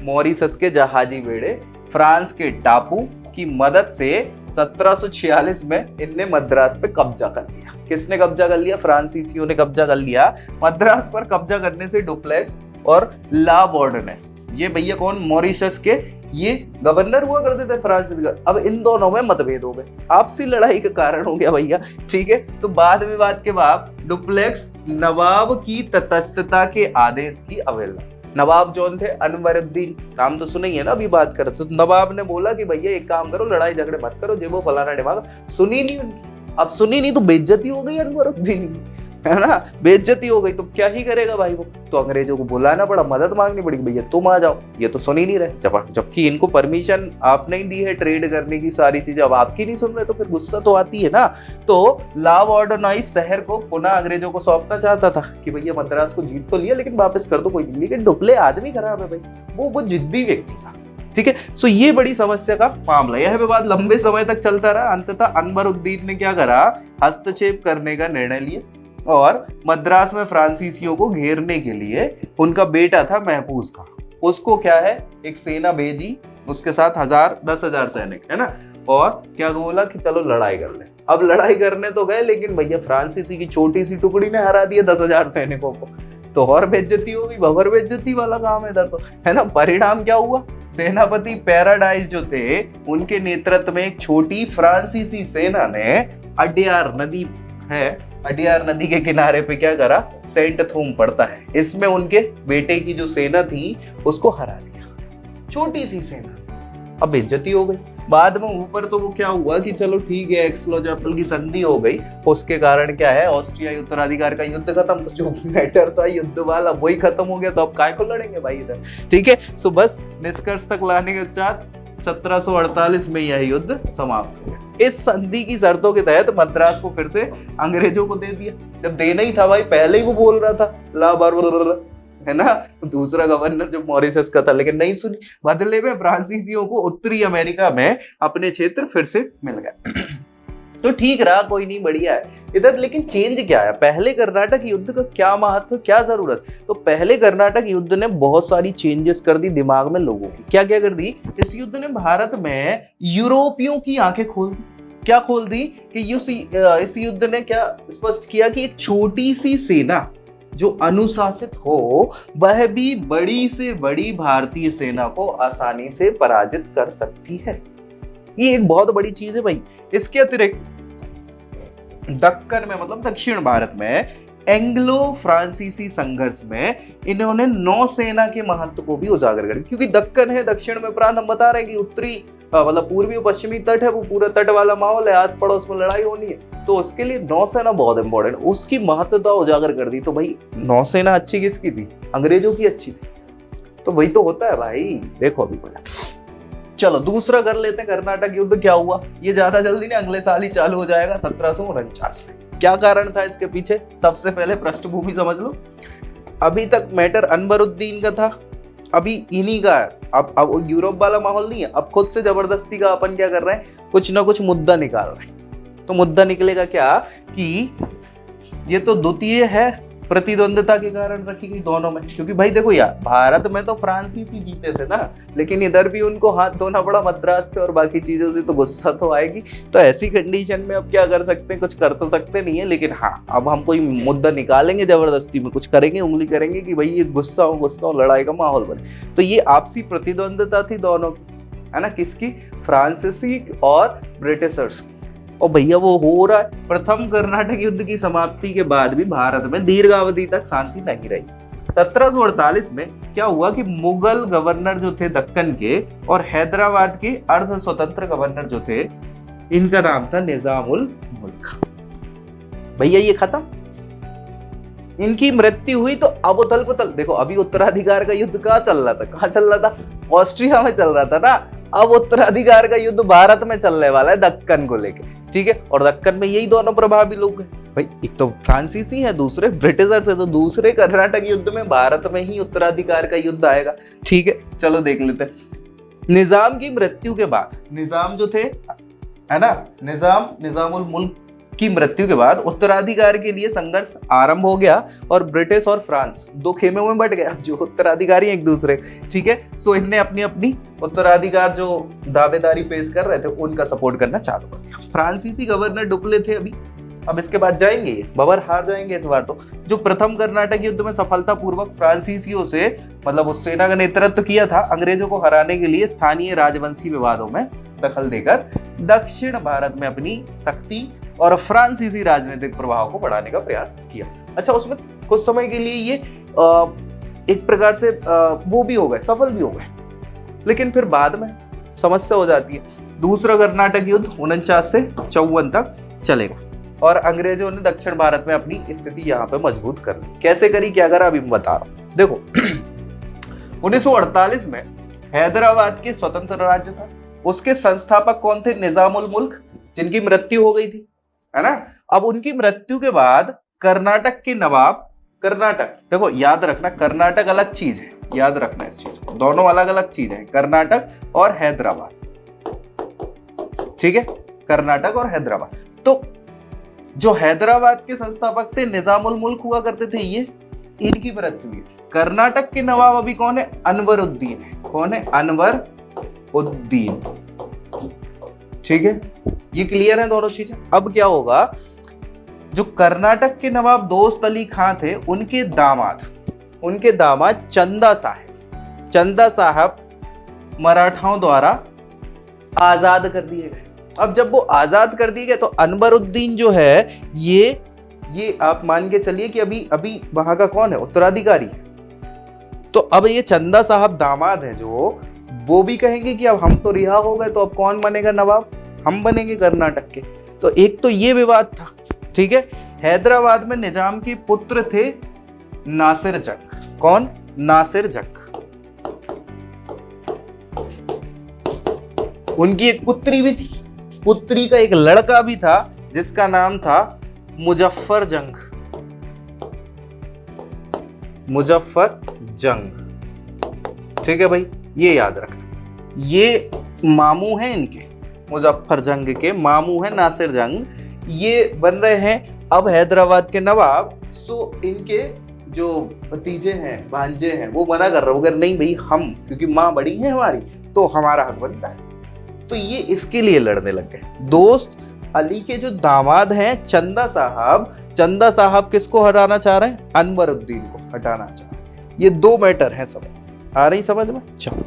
मॉरिशस के जहाजी बेड़े फ्रांस के टापू की मदद से 1746 में इनने मद्रास पे कब्जा कर लिया। किसने कब्जा कर लिया, फ्रांसीसियों ने कब्जा कर लिया। मद्रास पर कब्जा करने से डुप्लेक्स और ला बोर्डोनाइस, ये भैया कौन, मॉरिशस के ये गवर्नर हुआ करते थे फ्रांस के। अब इन दोनों में मतभेद हो गए, आपसी लड़ाई का कारण हो गया भैया। ठीक है, तो वाद विवाद के बाद डुप्लेक्स नवाब की तटस्थता के आदेश की अवहेलना, नवाब जौन थे अनवरुद्दीन, नाम तो सुना ही है ना, अभी बात कर। तो नवाब ने बोला कि भैया एक काम करो, लड़ाई झगड़े मत करो, जे वो फलाना डिमाग, सुनी नहीं उनकी। अब सुनी नहीं तो बेइज्जती हो गई अनवरुद्दीन की, है ना, बेइज्जती हो गई। तो क्या ही करेगा भाई वो, तो अंग्रेजों को बुलाना पड़ा, मदद मांगनी पड़ी, भैया तुम आ जाओ। ये तो सुन ही नहीं रहे, जबकि इनको परमिशन आपने ही दी है ट्रेड करने की, सारी चीजें, अब आपकी नहीं सुन रहे तो फिर गुस्सा तो आती है ना। तो ला बोर्डोनाइस शहर को पुनः अंग्रेजों को सौंपना चाहता था कि भैया मद्रास को जीत तो लिया, लेकिन वापस कर दो कोई नहीं। लेकिन डुप्ले आदमी खराब है भाई, वो जिद्दी व्यक्ति था। ठीक है, सो ये बड़ी समस्या का मामला। यह विवाद लंबे समय तक चलता रहा। अंततः अनवरुद्दीन ने क्या करा, हस्तक्षेप करने का निर्णय लिया और मद्रास में फ्रांसीसियों को घेरने के लिए उनका बेटा था महफूज खां, उसको क्या है एक सेना भेजी, उसके साथ 10,000 सैनिक, है ना, और क्या बोला कि चलो लड़ाई कर ले। अब लड़ाई करने तो गए, लेकिन भैया फ्रांसीसी की छोटी सी टुकड़ी ने हरा दिया 10,000 सैनिकों को। तो और बेइज्जती हो गई, भवर बेइज्जती वाला काम है इधर तो, है ना। परिणाम क्या हुआ, सेनापति पैराडाइज जो थे उनके नेतृत्व में एक छोटी फ्रांसीसी सेना ने अड्यार नदी है, अड्यार नदी के किनारे पे क्या करा, सेंट थूम पड़ता है, इसमें उनके बेटे की जो सेना थी उसको हरा दिया, छोटी सी सेना। अब बेइज्जती हो गई, बाद में ऊपर तो वो क्या हुआ कि चलो ठीक है, एक्स-लो-चैपल की संधि हो गई, उसके कारण क्या है, ऑस्ट्रियाई उत्तराधिकार का युद्ध खत्म। तो जो मैटर था युद्ध वाला वही खत्म हो गया, तो अब काय को लड़ेंगे भाई इधर, ठीक है। सो बस निष्कर्ष तक लाने के पश्चात 1748 में यह युद्ध समाप्त हो गया। इस संधि की शर्तों के तहत मद्रास को फिर से अंग्रेजों को दे दिया। जब देना ही था भाई, पहले ही वो बोल रहा था ला बार, है ना, दूसरा गवर्नर जो मॉरिशस का था, लेकिन नहीं सुनी। बदले में फ्रांसीसियों को उत्तरी अमेरिका में अपने क्षेत्र फिर से मिल गए। तो ठीक रहा, कोई नहीं, बढ़िया है इधर। लेकिन चेंज क्या है, पहले कर्नाटक युद्ध का क्या महत्व, क्या जरूरत? तो पहले कर्नाटक युद्ध ने बहुत सारी चेंजेस कर दी दिमाग में लोगों की। क्या क्या कर दी? इस युद्ध ने भारत में यूरोपियों की आंखें खोल दी। क्या खोल दी कि इस युद्ध ने क्या स्पष्ट किया कि एक छोटी सी सेना जो अनुशासित हो वह भी बड़ी से बड़ी भारतीय सेना को आसानी से पराजित कर सकती है। ये एक बहुत बड़ी चीज है भाई। इसके अतिरिक्त दक्कन में, मतलब दक्षिण भारत में एंग्लो फ्रांसीसी संघर्ष में इन्होंने नौसेना के महत्व को भी उजागर कर दिया। क्योंकि दक्कन है, दक्षिण में प्रांत, हम बता रहे हैं कि उत्तरी मतलब पूर्वी और पश्चिमी तट है, वो पूरा तट वाला माहौल है, आस पड़ोस में लड़ाई होनी है, तो उसके लिए नौसेना बहुत इंपॉर्टेंट, उसकी महत्वता उजागर कर दी। तो भाई नौसेना अच्छी किसकी थी? अंग्रेजों की अच्छी थी। तो वही तो होता है भाई, देखो अभी बोला। चलो दूसरा कर लेते हैं, कर्नाटक युद्ध क्या हुआ। ये ज्यादा जल्दी नहीं, अगले साल ही चालू हो जाएगा 1749 में। क्या कारण था इसके पीछे? सबसे पहले पृष्ठभूमि समझ लो। अभी तक मैटर अनवरुद्दीन का था, अभी इन्हीं का है। अब यूरोप वाला माहौल नहीं है, अब खुद से जबरदस्ती का अपन क्या कर रहे हैं, कुछ ना कुछ मुद्दा निकाल रहे हैं। तो मुद्दा निकलेगा क्या कि ये तो द्वितीय है, प्रतिद्वंदता के कारण रखी गई दोनों में। क्योंकि भाई देखो यार, भारत में तो फ्रांसीसी जीते थे ना, लेकिन इधर भी उनको हाथ धोना पड़ा मद्रास से और बाकी चीजों से, तो गुस्सा तो आएगी। तो ऐसी कंडीशन में अब क्या कर सकते हैं, कुछ कर तो सकते नहीं है, लेकिन हाँ अब हम कोई मुद्दा निकालेंगे जबरदस्ती में, कुछ करेंगे, उंगली करेंगे कि भाई ये गुस्सा हो, लड़ाई का माहौल बने। तो ये आपसी प्रतिद्वंदता थी दोनों की, है ना, किसकी? फ्रांसीसी और ब्रिटिशर्स की। और भैया वो हो रहा है। प्रथम कर्नाटक युद्ध की समाप्ति के बाद भी भारत में दीर्घावधि तक शांति नहीं रही। 1748 में क्या हुआ कि मुगल गवर्नर जो थे दक्कन के और हैदराबाद के अर्ध स्वतंत्र गवर्नर जो थे, इनका नाम था निजामुल मुल्क। भैया ये खत्म, इनकी मृत्यु हुई। तो अब उथल पुथल देखो, अभी उत्तराधिकार का युद्ध कहाँ चल रहा था? ऑस्ट्रिया में चल रहा था ना। अब उत्तराधिकार का युद्ध भारत में चलने वाला है दक्कन को लेके, ठीक है। और दक्कन में यही दोनों प्रभावी लोग हैं भाई, एक तो फ्रांसीसी है, दूसरे ब्रिटिशर्स है। तो दूसरे कर्नाटक युद्ध में भारत में ही उत्तराधिकार का युद्ध आएगा, ठीक है। चलो देख लेते हैं। निजाम की मृत्यु के बाद, निजाम जो थे, है ना, निजामुल मुल्क की मृत्यु के बाद उत्तराधिकार के लिए संघर्ष आरंभ हो गया और ब्रिटिश और फ्रांस दो खेमों में बट गए, जो उत्तराधिकारी एक दूसरे, ठीक है। सो इनने अपनी अपनी उत्तराधिकार जो दावेदारी पेश कर रहे थे उनका सपोर्ट करना चालू कर दिया। फ्रांसीसी गवर्नर डुप्ले थे अभी, अब इसके बाद जाएंगे ये बबर हार जाएंगे इस बार तो। जो प्रथम कर्नाटक युद्ध में सफलतापूर्वक फ्रांसीसियों से मतलब उस सेना का नेतृत्व किया था अंग्रेजों को हराने के लिए स्थानीय राजवंशी विवादों में दखल देकर दक्षिण भारत में अपनी शक्ति और फ्रांसीसी राजनीतिक प्रभाव को बढ़ाने का प्रयास किया। अच्छा, उसमें कुछ समय के लिए ये एक प्रकार से वो भी हो गए, सफल भी हो गए, लेकिन फिर बाद में समस्या हो जाती है। दूसरा कर्नाटक युद्ध 49 से 54 तक चलेगा और अंग्रेजों ने दक्षिण भारत में अपनी स्थिति यहाँ पे मजबूत कर ली। कैसे करी, क्या करा, अभी मैं बता रहा हूँ। देखो 1948 में हैदराबाद के स्वतंत्र राज्य था, उसके संस्थापक कौन थे? निजामुल मुल्क, जिनकी मृत्यु हो गई थी, है ना। अब उनकी मृत्यु के बाद कर्नाटक के नवाब, कर्नाटक देखो याद रखना, कर्नाटक अलग चीज है, याद रखना इस चीज को, दोनों अलग अलग चीज है, कर्नाटक और हैदराबाद, ठीक है, कर्नाटक और हैदराबाद। तो जो हैदराबाद के संस्थापक थे निजामुल मुल्क हुआ करते थे, ये इनकी मृत्यु हुई। कर्नाटक के नवाब अभी कौन है? अनवरुद्दीन है। कौन है? अनवर उद्दीन, ठीक है। ये क्लियर है दोनों चीजें। अब क्या होगा, जो कर्नाटक के नवाब दोस्त अली खां थे, उनके दामाद चंदा साहब मराठाओं द्वारा आजाद कर दिए गए। अब जब वो आजाद कर दिए गए तो अनवरुद्दीन जो है ये आप मान के चलिए कि अभी वहां का कौन है? उत्तराधिकारी। तो अब ये चंदा साहब दामाद है जो, वो भी कहेंगे कि अब हम तो रिहा हो गए, तो अब कौन बनेगा नवाब, हम बनेंगे कर्नाटक के। तो एक तो ये विवाद था, ठीक है। हैदराबाद में निजाम के पुत्र थे नासिर जंग। कौन? नासिर जंग। उनकी एक पुत्री भी थी, पुत्री का एक लड़का भी था जिसका नाम था मुजफ्फर जंग। मुजफ्फर जंग, ठीक है भाई, ये याद रखना। ये मामू हैं इनके, मुजफ्फर जंग के मामू हैं नासिर जंग। ये बन रहे हैं अब हैदराबाद के नवाब। सो इनके जो भतीजे हैं, भांजे हैं, वो मना कर रहे हो, अगर नहीं भाई हम, क्योंकि माँ बड़ी है हमारी तो हमारा हक बनता है। तो ये इसके लिए लड़ने लग गए। दोस्त, अली के जो दामाद हैं चंदा साहब, चंदा साहब किसको हटाना चाह रहे हैं? अनवरुद्दीन को हटाना चाह रहे हैं। ये दो मैटर हैं, समझ आ रही समझ में? चलो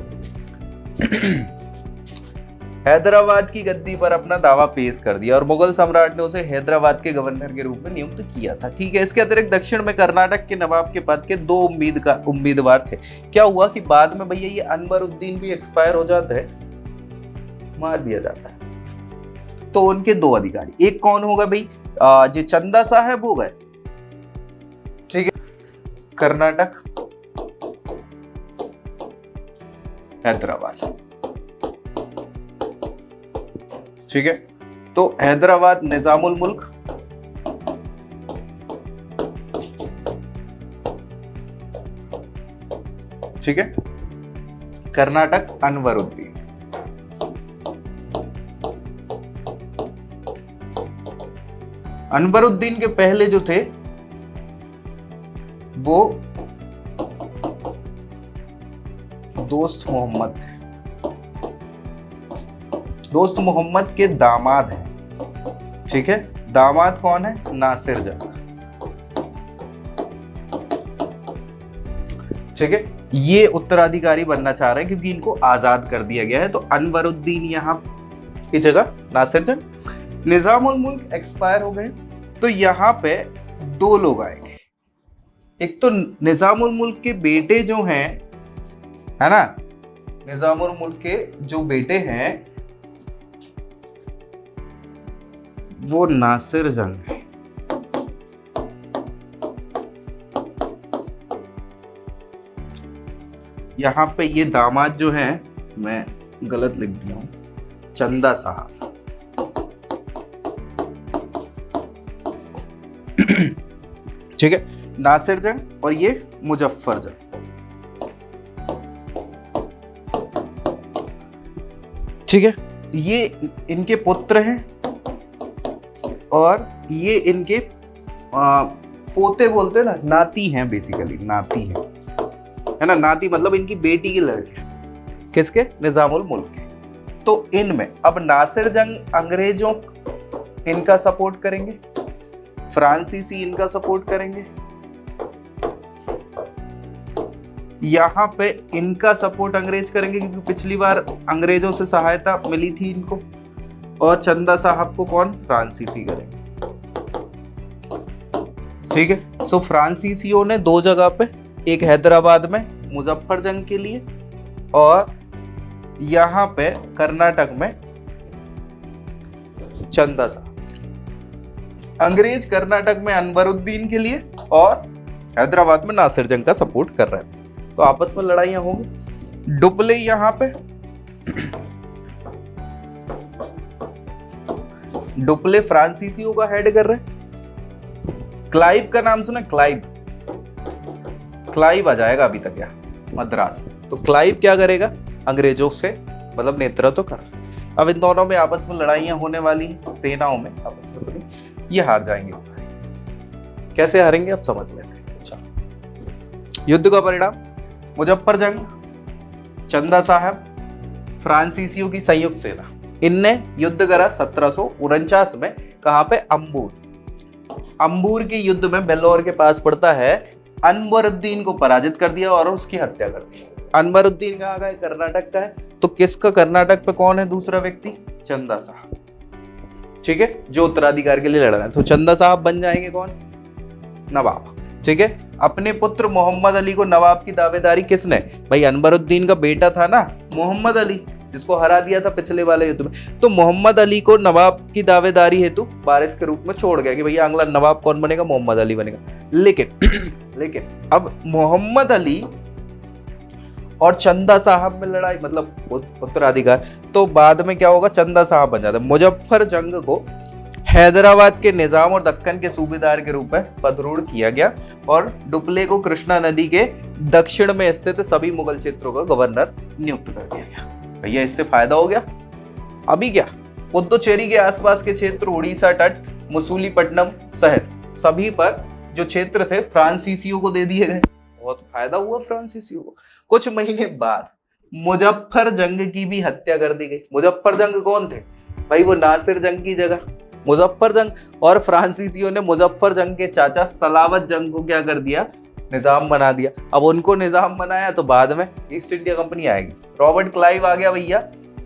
हैदराबाद की गद्दी पर अपना दावा पेश कर दिया और मुगल सम्राट ने उसे हैदराबाद के गवर्नर के रूप में नियुक्त किया था, ठीक है। इसके अतिरिक्त दक्षिण में कर्नाटक के नवाब के पद के दो उम्मीदवार थे। क्या हुआ कि बाद में भैया ये अनवरुद्दीन भी एक्सपायर हो जाता है, मार दिया जाता है। तो उनके दो अधिकारी, एक कौन होगा भाई? जो चंदा साहब हो गए, ठीक है, कर्नाटक, हैदराबाद, ठीक है। तो हैदराबाद निजामुल मुल्क, ठीक है, कर्नाटक अनवरुद्दीन। अनवरुद्दीन के पहले जो थे वो दोस्त मोहम्मद थे। दोस्त मोहम्मद के दामाद हैं, ठीक है। दामाद कौन है? नासिर जंग, ठीक है। ये उत्तराधिकारी बनना चाह रहे हैं क्योंकि इनको आजाद कर दिया गया है। तो अनवरुद्दीन यहां की जगह नासिर जंग। निजामुल मुल्क एक्सपायर हो गए, तो यहां पे दो लोग आएंगे। एक तो निजामुल मुल्क के बेटे जो हैं, है ना, निजामुल मुल्क के जो बेटे हैं वो नासिर जंग है। यहां पे ये दामाद जो हैं, मैं गलत लिख दिया हूं, चंदा साहब, ठीक है, नासिर जंग और ये मुजफ्फर जंग, ठीक है। ये इनके पुत्र हैं और ये इनके पोते बोलते हैं ना, नाती हैं, बेसिकली नाती है ना। नाती मतलब इनकी बेटी के लड़के, किसके? निजामुल मुल्क के। तो इनमें अब नासिर जंग अंग्रेजों इनका सपोर्ट करेंगे, फ्रांसीसी इनका सपोर्ट करेंगे, यहां पे इनका सपोर्ट अंग्रेज करेंगे क्योंकि पिछली बार अंग्रेजों से सहायता मिली थी इनको, और चंदा साहब को कौन? फ्रांसीसी करेंगे, ठीक है। सो फ्रांसीसियों ने दो जगह पे, एक हैदराबाद में मुजफ्फर जंग के लिए और यहां पे कर्नाटक में चंदा साहब। अंग्रेज कर्नाटक में अनवरुद्दीन के लिए और हैदराबाद में नासिर जंग का सपोर्ट कर रहे हैं। तो आपस में लड़ाइयां होंगी। डुप्ले यहां पे, डुप्ले फ्रांसीसियों का हेड कर रहे हैं। क्लाइव का नाम सुना? क्लाइव, क्लाइव आ जाएगा अभी तक यहाँ मद्रास। तो क्लाइव क्या करेगा? अंग्रेजों से मतलब नेतृत्व कर। अब इन दोनों में आपस में लड़ाइयां होने वाली, सेनाओं में आपस में लड़ी, ये हार जाएंगे। कैसे हारेंगे अब समझ लेते हैं। अच्छा, युद्ध का परिणाम, मुजफ्फर जंग, चंदा साहब, फ्रांसीसियों की संयुक्त सेना, इनने युद्ध करा 1749 में। कहां पे? अंबूर। अंबूर के युद्ध में बेल्लौर के पास पड़ता है, अनवरुद्दीन को पराजित कर दिया और उसकी हत्या कर दी। अनवरुद्दीन कहाँ का है? कर्नाटक का है। तो किसका कर्नाटक पे कौन है दूसरा व्यक्ति? चंदा साहब, ठीक है, जो उत्तराधिकार के लिए लड़ रहा है। तो चंदा साहब बन जाएंगे कौन? नवाब। ठीक है। अपने पुत्र मोहम्मद अली को नवाब की दावेदारी किसने, भाई अनवरुद्दीन का बेटा था ना मोहम्मद अली, जिसको हरा दिया था पिछले वाले युद्ध में, तो मोहम्मद अली को नवाब की दावेदारी हेतु वारिस के रूप में छोड़ गया कि भैया अगला नवाब कौन बनेगा, मोहम्मद अली बनेगा। लेकिन अब मोहम्मद अली और चंदा साहब में लड़ाई, मतलब उत्तराधिकार, तो बाद में क्या होगा, चंदा साहब बन जाता है। मुजफ्फर जंग को हैदराबाद के निजाम और दक्कन के सूबेदार के रूप में पदरूढ़ किया गया और डुप्ले को कृष्णा नदी के दक्षिण में स्थित सभी मुगल क्षेत्रों का गवर्नर नियुक्त कर दिया गया। भैया इससे फायदा हो गया। अभी क्या, पुद्दुचेरी के आसपास के क्षेत्र, उड़ीसा तट, मसूलीपट्टनम सहित सभी पर जो क्षेत्र थे फ्रांसीसियों को दे दिए गए। बहुत फायदा हुआ फ्रांसीसियों को। कुछ महीने बाद मुजफ्फर जंग की भी हत्या कर दी गई। मुजफ्फर जंग कौन थे भाई, वो नासिर जंग की जगह मुजफ्फर जंग, और फ्रांसीसियों ने मुजफ्फर जंग के चाचा सलावत जंग को क्या कर दिया, निजाम बना दिया। अब उनको निजाम बनाया तो बाद में ईस्ट इंडिया कंपनी आएगी। रॉबर्ट क्लाइव आ गया भैया,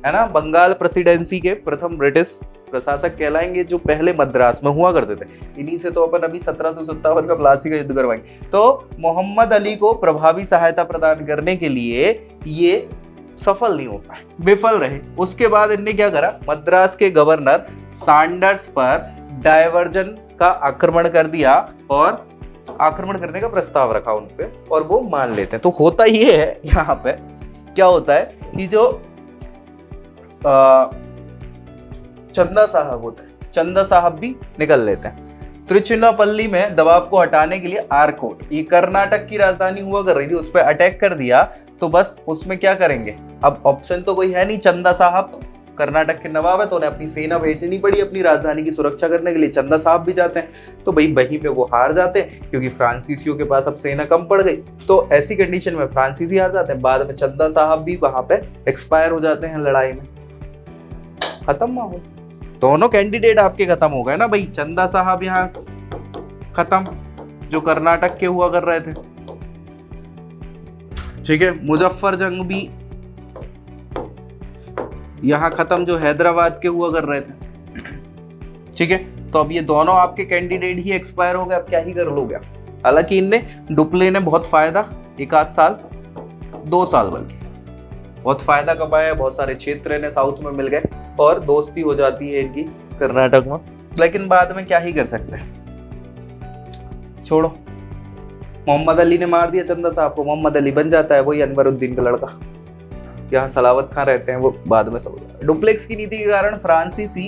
है ना, बंगाल प्रेसिडेंसी के प्रथम ब्रिटिश प्रशासक कहलाएंगे, जो पहले मद्रास में हुआ करते थे। इन्हीं से तो अपन अभी 1757 का प्लासी का युद्ध करवाएंगे। तो मोहम्मद अली को प्रभावी सहायता प्रदान करने के लिए ये सफल नहीं हो पाए, विफल रहे। उसके बाद इनने क्या करा, मद्रास के गवर्नर सैंडर्स पर डायवर्जन का आक्रमण कर दिया और आक्रमण करने का प्रस्ताव रखा उन पे, और वो मान लेते हैं। तो होता ये है, यहाँ पे क्या होता है कि जो चंदा साहब होते हैं, चंदा साहब भी निकल लेते हैं। त्रिचुनापल्ली में दबाव को हटाने के लिए आरकोट, ये कर्नाटक की राजधानी हुआ कर रही थी, उस पर अटैक कर दिया। तो बस उसमें क्या करेंगे, अब ऑप्शन तो कोई है नहीं, चंदा साहब कर्नाटक के नवाब है तो उन्हें अपनी सेना भेजनी पड़ी अपनी राजधानी की सुरक्षा करने के लिए। चंदा साहब भी जाते हैं, तो भाई वहीं पे वो हार जाते हैं क्योंकि फ्रांसीसियों के पास अब सेना कम पड़ गई। तो ऐसी कंडीशन में फ्रांसीसी हार जाते हैं। बाद में चंदा साहब भी वहां पे एक्सपायर हो जाते हैं लड़ाई में। खत्म माहौल, दोनों कैंडिडेट आपके खत्म हो गए ना भाई। चंदा साहब यहाँ खत्म, जो कर्नाटक के हुआ कर रहे थे, ठीक है। मुजफ्फर जंग भी यहाँ खत्म, जो हैदराबाद के हुआ कर रहे थे, ठीक है। तो अब ये दोनों आपके कैंडिडेट ही एक्सपायर हो गए, अब क्या ही कर लोगे। हालांकि इनने, डुप्ले ने बहुत फायदा, एक आध साल, 2 साल बल्कि बहुत फायदा कमाया, बहुत सारे क्षेत्र इन्हें साउथ में मिल गए और दोस्ती हो जाती है इनकी कर्नाटक में। लेकिन बाद में क्या ही कर सकते हैं, छोड़ो। मोहम्मद अली ने मार दिया चंदा साहब को, मोहम्मद अली बन जाता है वही अनवरुद्दीन का लड़का। यहाँ सलावत खां रहते हैं, वो बाद में सब। डुप्लेक्स की नीति के कारण फ्रांसीसी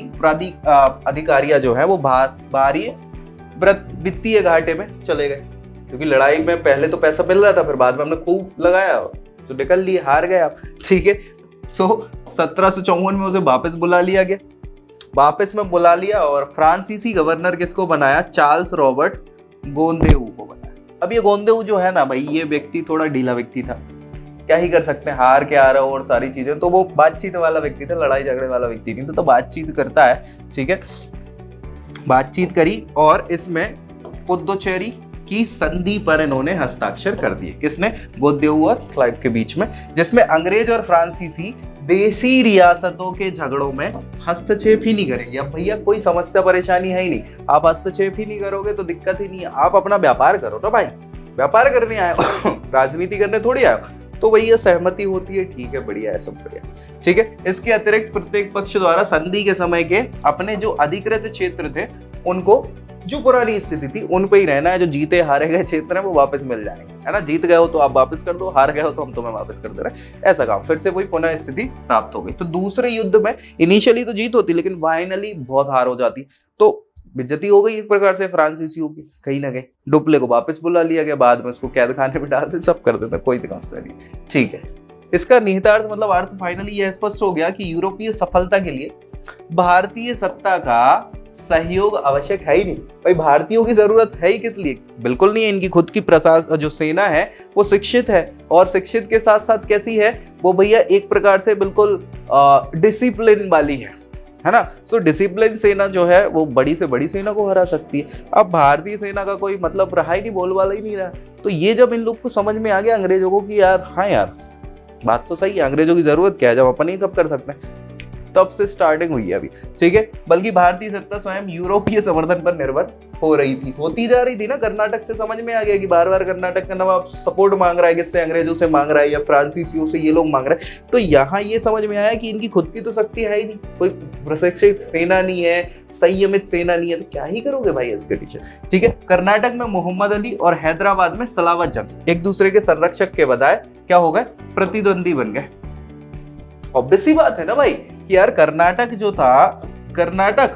अधिकारियां जो है वो बाहरी वित्तीय घाटे में चले गए, क्योंकि लड़ाई में पहले तो पैसा मिल रहा था, फिर बाद में हमने खूब लगाया तो निकल लिए, हार गए आप, ठीक है। सो 1754 में उसे वापस बुला लिया गया, वापस में बुला लिया और फ्रांसीसी गवर्नर किसको बनाया, चार्ल्स रॉबर्ट गोंदेऊ को बनाया। अब ये गोंदेऊ जो है ना भाई, ये व्यक्ति थोड़ा ढीला व्यक्ति था, क्या ही कर सकते हैं, हार के आ रहा हो और सारी चीजें। तो वो बातचीत वाला व्यक्ति था, लड़ाई झगड़े वाला व्यक्ति नहीं, तो बातचीत करता है, ठीक है। बातचीत करी और इसमें पुद्दुचेरी की संधि पर इन्होंने हस्ताक्षर कर दिए। किसने, गोंदेऊ और क्लाइव के बीच में, जिसमें अंग्रेज और फ्रांसीसी देसी रियासतों के झगड़ों में हस्तक्षेप ही नहीं करेंगे। अब भैया कोई समस्या परेशानी है ही नहीं, आप हस्तक्षेप ही नहीं करोगे तो दिक्कत ही नहीं है। आप अपना व्यापार करो ना भाई, व्यापार करने आए हो राजनीति करने थोड़ी आए हो। तो भैया सहमति होती है, ठीक है, बढ़िया है, सब बढ़िया, ठीक है। इसके अतिरिक्त प्रत्येक पक्ष द्वारा संधि के समय के अपने जो अधिकृत क्षेत्र थे उनको, जो पुरानी स्थिति थी उन पे ही रहना है। जो जीते हारे गए क्षेत्र है वो वापस मिल जाएंगे, है ना। जीत गए हो तो आप वापस कर दो, हार गए हो तो हम तुम्हें वापस कर दे रहे हैं, ऐसा काम। फिर से वही पुनः स्थिति प्राप्त हो गई। तो दूसरे युद्ध में इनिशियली तो जीत होती, लेकिन फाइनली बहुत हार हो जाती। तो बेइज्जती हो गई एक प्रकार से फ्रांसीसियों की, कहीं ना कहीं। डुप्ले को वापस बुला लिया गया, बाद में उसको कैद खाने में डाल दे, सब कर देते, कोई समस्या नहीं, ठीक है। इसका निहितार्थ मतलब अर्थ फाइनली यह स्पष्ट हो गया कि यूरोपीय सफलता के लिए भारतीय सत्ता का सहयोग आवश्यक है ही नहीं। भाई भारतीयों की जरूरत है ही किस लिए, बिल्कुल नहीं है। इनकी खुद की प्रशासन जो सेना है वो शिक्षित है, और शिक्षित के साथ साथ कैसी है वो भैया, एक प्रकार से बिल्कुल डिसिप्लिन वाली है ना। तो डिसिप्लिन सेना जो है वो बड़ी से बड़ी सेना को हरा सकती है। अब भारतीय सेना का कोई मतलब रहा ही नहीं, बोलबाला ही नहीं रहा। तो ये जब इन लोग को समझ में आ गया अंग्रेजों को कि यार, हाँ यार बात तो सही है, अंग्रेजों की जरूरत क्या है जब अपन ही सब कर सकते हैं, तब से स्टार्टिंग हुई है अभी, ठीक है। बल्कि भारतीय सत्ता स्वयं यूरोपीय समर्थन पर निर्भर हो रही थी, होती जा रही थी ना। कर्नाटक से समझ में आ गया कि बार बार कर्नाटक का नवाब सपोर्ट मांग रहा है, किससे, अंग्रेजों से मांग रहा है या फ्रांसीसियों से, ये लोग मांग रहे हैं। तो यहाँ ये समझ में आया कि इनकी खुद की तो शक्ति है ही नहीं, कोई प्रशिक्षित सेना नहीं है, संयमित सेना नहीं है, तो क्या ही करोगे भाई इसके पीछे, ठीक है। कर्नाटक में मोहम्मद अली और हैदराबाद में सलावत जंग एक दूसरे के संरक्षक के बजाय क्या हो गए, प्रतिद्वंदी बन गए। ऑब्वियस सी बात है ना भाई कि यार कर्नाटक जो था, कर्नाटक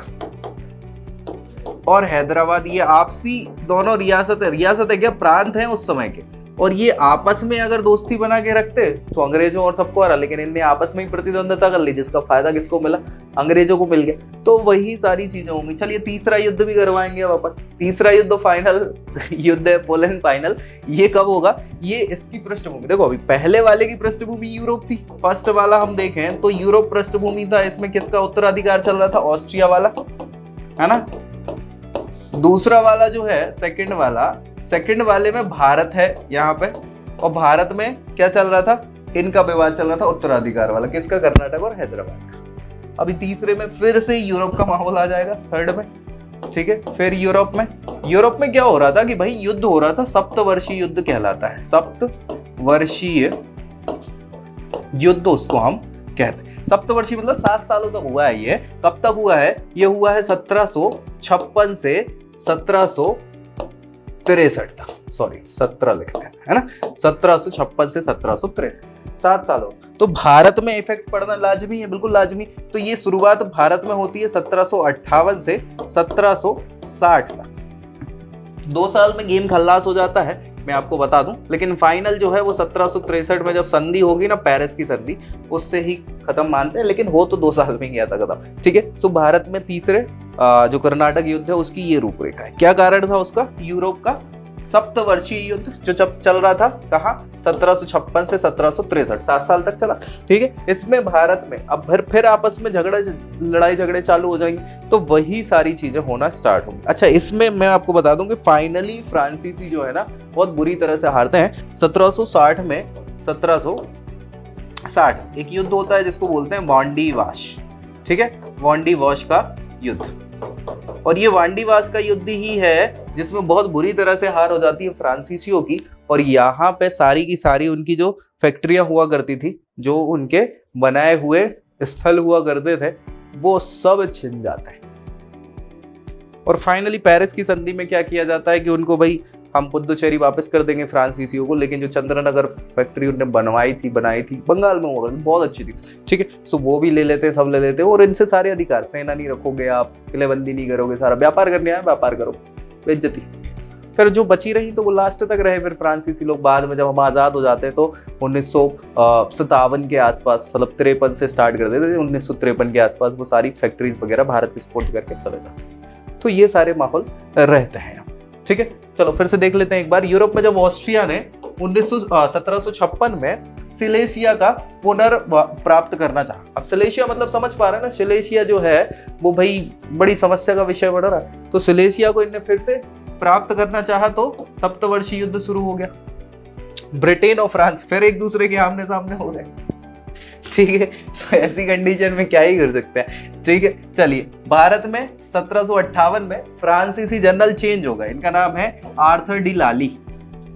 और हैदराबाद ये आपसी दोनों रियासत है क्या, प्रांत हैं उस समय के, और ये आपस में अगर दोस्ती बना के रखते तो अंग्रेजों और सबको हरा, लेकिन इनने आपस में ही प्रतिद्वंदता कर ली, जिसका फायदा किसको मिला, अंग्रेजों को मिल गया। तो वही सारी चीजें होंगी। चलिए तीसरा युद्ध भी करवाएंगे वापस। तीसरा युद्ध फाइनल युद्ध है, पोलैंड फाइनल। ये कब होगा, ये इसकी पृष्ठभूमि देखो, अभी पहले वाले की पृष्ठभूमि यूरोप थी, फर्स्ट वाला हम देखें तो यूरोप पृष्ठभूमि था, इसमें किसका उत्तराधिकार चल रहा था, ऑस्ट्रिया वाला, है ना। दूसरा वाला जो है सेकंड वाले में भारत है यहाँ पे, और भारत में क्या चल रहा था, इनका विवाद चल रहा था उत्तराधिकार वाला, किसका, कर्नाटक और हैदराबाद का। अभी तीसरे में फिर से यूरोप का माहौल आ जाएगा, थर्ड में, ठीक है। फिर यूरोप में क्या हो रहा था कि भाई युद्ध हो रहा था, सप्तवर्षीय युद्ध कहलाता है, सप्तवर्षीय युद्ध उसको हम कहते हैं। सप्तवर्षीय मतलब 7 सालों तक हुआ है ये। कब तक हुआ है, ये हुआ है 1756 से 1763 तक, सॉरी 17 लिखते हैं, है ना, 1756 से 1763, 7 सालों। तो भारत में इफेक्ट पड़ना लाजमी है, बिल्कुल लाजमी। तो ये शुरुआत भारत में होती है 1758 से 1760 तक। 2 साल में गेम खल्लास हो जाता है, मैं आपको बता दूं, लेकिन फाइनल जो है वो 1763 में जब संधि होगी ना, पेरिस की संधि, उससे ही खत्म मानते हैं, लेकिन हो तो 2 साल में गया था खत्म, ठीक है। सो भारत में तीसरे जो कर्नाटक युद्ध है उसकी ये रूपरेखा है। क्या कारण था उसका, यूरोप का सप्तवर्षीय युद्ध जो जब चल रहा था, कहा 1756 से 1763, 7 साल तक चला, ठीक है। इसमें भारत में अब फिर आपस में लड़ाई झगड़े चालू हो जाएंगे, तो वही सारी चीजें होना स्टार्ट होंगी। अच्छा, इसमें मैं आपको बता दूं कि फाइनली फ्रांसीसी जो है ना बहुत बुरी तरह से हारते हैं। 1760 में 1760 एक युद्ध होता है जिसको बोलते हैं वांडी वाश, ठीक है, वांडी वाश का युद्ध। और ये वांडी वाश का युद्ध ही है जिसमें बहुत बुरी तरह से हार हो जाती है फ्रांसीसियों की, और यहाँ पे सारी की सारी उनकी जो फैक्ट्रियां हुआ करती थी, जो उनके बनाए हुए स्थल हुआ करते थे, वो सब छिन जाते हैं। और फाइनली पेरिस की संधि में क्या किया जाता है कि उनको भाई हम पुदुचेरी वापस कर देंगे फ्रांसीसियों को, लेकिन जो चंद्रनगर फैक्ट्री उन्होंने बनाई थी बंगाल में, हुआ बहुत अच्छी थी, ठीक है। सो वो भी ले लेते, सब ले लेते, और इनसे सारे अधिकार, सेना नहीं रखोगे आप, किलेबंदी नहीं करोगे, सारा व्यापार करने आए व्यापार करो, बेइज्जती। फिर जो बची रही तो वो लास्ट तक रहे। फिर फ्रांसीसी लोग बाद में जब हम आज़ाद हो जाते हैं तो 1957 के आसपास, मतलब 53 से स्टार्ट कर देते थे, 1953 के आसपास वो सारी फैक्ट्रीज वगैरह भारत की सपोर्ट करके चले जाते। तो ये सारे माहौल रहते हैं, ठीक है। चलो फिर से देख लेते हैं एक बार। यूरोप में जब ऑस्ट्रिया ने 1756 में सिलेसिया का पुनर्प्राप्त करना चाहा। अब सिलेसिया मतलब समझ पा रहे हैं ना, सिलेसिया जो है वो भाई बड़ी समस्या का विषय बढ़ रहा है। तो सिलेसिया को इनने फिर से प्राप्त करना चाहा, तो सप्तवर्षीय युद्ध शुरू हो गया। ब्रिटेन और फ्रांस फिर एक दूसरे के आमने सामने हो गए, ठीक है। तो ऐसी कंडीशन में क्या ही कर सकते हैं, ठीक है। चलिए, भारत में 1758 में फ्रांसीसी जनरल चेंज हो गए। इनका नाम है आर्थर डी लाली,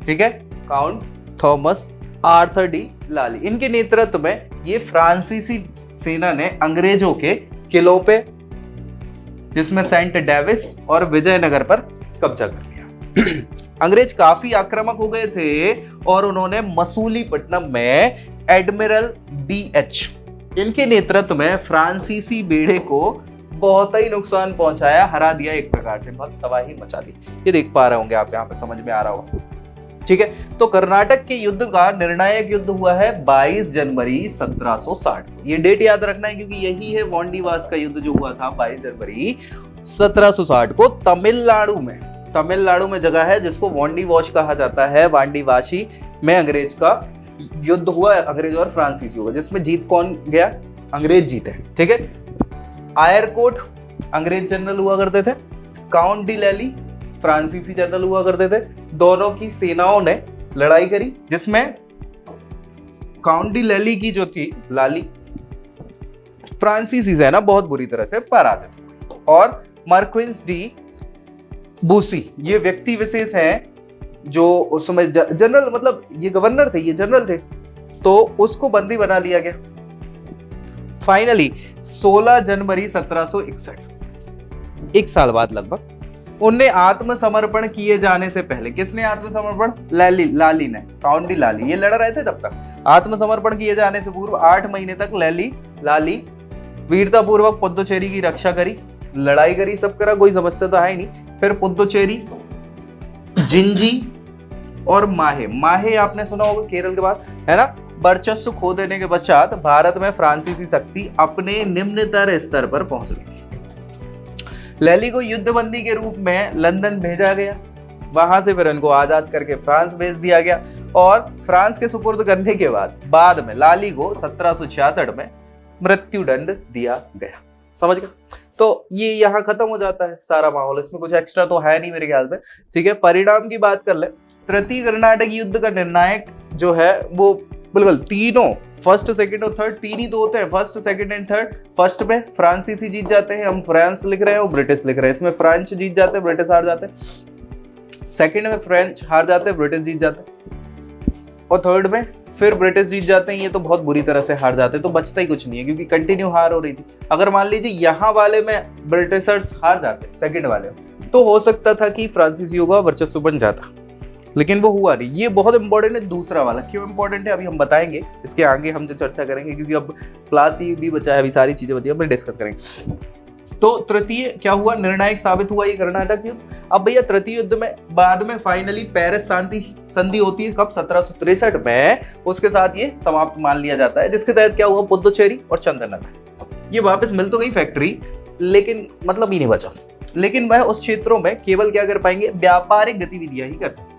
ठीक है, काउंट थॉमस आर्थर डी लाली। इनके नेतृत्व में ये फ्रांसीसी सेना ने अंग्रेजों के किलों पे, जिसमें सेंट डेविस और विजयनगर पर कब्जा कर लिया। अंग्रेज काफी आक्रामक हो गए थे और उन्होंने मसूलीपट्टनम में एडमिरल BH इनके नेतृत्व में फ्रांसीसी बेड़े को बहुत ही नुकसान पहुंचाया, हरा दिया, एक प्रकार से बहुत तबाही मचा दी। ये देख पा रहे होंगे आप, यहाँ पे समझ में आ रहा होगा, ठीक है। तो कर्नाटक के युद्ध का निर्णायक युद्ध हुआ है 22 जनवरी 1760 को। ये डेट याद रखना है क्योंकि यही है वांडीवास का युद्ध जो हुआ था 22 जनवरी 1760 को तमिलनाडु में जगह है जिसको वांडीवाश कहा जाता है। वांडीवाशी में अंग्रेज का युद्ध हुआ, अंग्रेज और फ्रांसीसी हुआ, जिसमें जीत कौन गया, अंग्रेज जीते, ठीक है। आयरकोट अंग्रेज जनरल हुआ करते थे, काउंट डी लैली फ्रांसीसी जनरल हुआ करते थे। दोनों की सेनाओं ने लड़ाई करी, जिसमें काउंट डी लैली की जो थी, लाली फ्रांसीसी सेना बहुत बुरी तरह से पराजित हुई और मार्क्विस डी बूसी ये व्यक्ति विशेष हैं जो उस समय जनरल, मतलब ये गवर्नर थे, ये जनरल थे, तो उसको बंदी बना लिया गया। फाइनली 16 जनवरी 1761, एक साल बाद लगभग, उनने आत्मसमर्पण किए जाने से पहले, किसने आत्मसमर्पण? लाली ने, काउंट डी लाली, ये लड़ रहे थे तब तक। आत्मसमर्पण किए जाने से पूर्व 8 महीने तक लाली वीरता पूर्वक पुदुचेरी की रक्षा करी, लड़ाई करी, सब करा, कोई समस्या तो है ही नहीं। फिर पुदुचेरी, जिंजी और माहे आपने सुना होगा केरल के बाद, है ना, वर्चस्व खो देने के पश्चात भारत में फ्रांसीसी शक्ति अपने निम्नतर स्तर पर पहुंच गई। लैली को युद्धबंदी के रूप में लंदन भेजा गया, वहां से फिर इनको आजाद करके फ्रांस भेज दिया गया और फ्रांस के सुपुर्द करने के बाद में लाली को 1766 में मृत्युदंड दिया गया। समझ गए? तो ये यहाँ खत्म हो जाता है सारा माहौल, इसमें कुछ एक्स्ट्रा तो है नहीं मेरे ख्याल से। ठीक है, परिणाम की बात कर ले। तृतीय कर्नाटक युद्ध का निर्णायक जो है वो बिल्कुल तीनों, फर्स्ट सेकंड और थर्ड, तीन ही तो होते हैं, first second and third. First में फ्रांसीसी जीत जाते हैं, हम फ्रांस लिख रहे हैं और ब्रिटिश लिख रहे हैं, इसमें फ्रेंच जीत जाते हैं, ब्रिटिश हार जाते हैं। सेकंड में फ्रेंच हार जाते हैं, ब्रिटिश जीत जाते हैं, और थर्ड में फिर ब्रिटिश जीत जाते हैं, ये तो बहुत बुरी तरह से हार जाते हैं, तो बचता ही कुछ नहीं है क्योंकि कंटिन्यू हार हो रही थी। अगर मान लीजिए यहाँ वाले में ब्रिटिशर्स हार जाते, सेकंड वाले में, तो हो सकता था कि फ्रांसीसियों का वर्चस्व बन जाता, लेकिन वो हुआ नहीं। ये बहुत इंपॉर्टेंट है दूसरा वाला, क्यों इंपॉर्टेंट है अभी हम बताएंगे, इसके आगे हम जो चर्चा करेंगे, क्योंकि अब क्लास ही भी बचा है, अभी सारी चीजें बची है, हम डिस्कस करेंगे। तो तृतीय क्या हुआ, निर्णायक साबित हुआ ये कर्नाटक युद्ध। अब भैया तृतीय युद्ध में बाद में फाइनली पेरिस शांति संधि होती है, कब? 1763 में, उसके साथ ये समाप्त मान लिया जाता है, जिसके तहत क्या हुआ, पुदुचेरी और चंदननगर ये वापस मिल तो गई फैक्ट्री, लेकिन मतलब ही नहीं बचा। लेकिन वह उस क्षेत्रों में केवल क्या कर पाएंगे, व्यापारिक गतिविधियां ही कर सकते।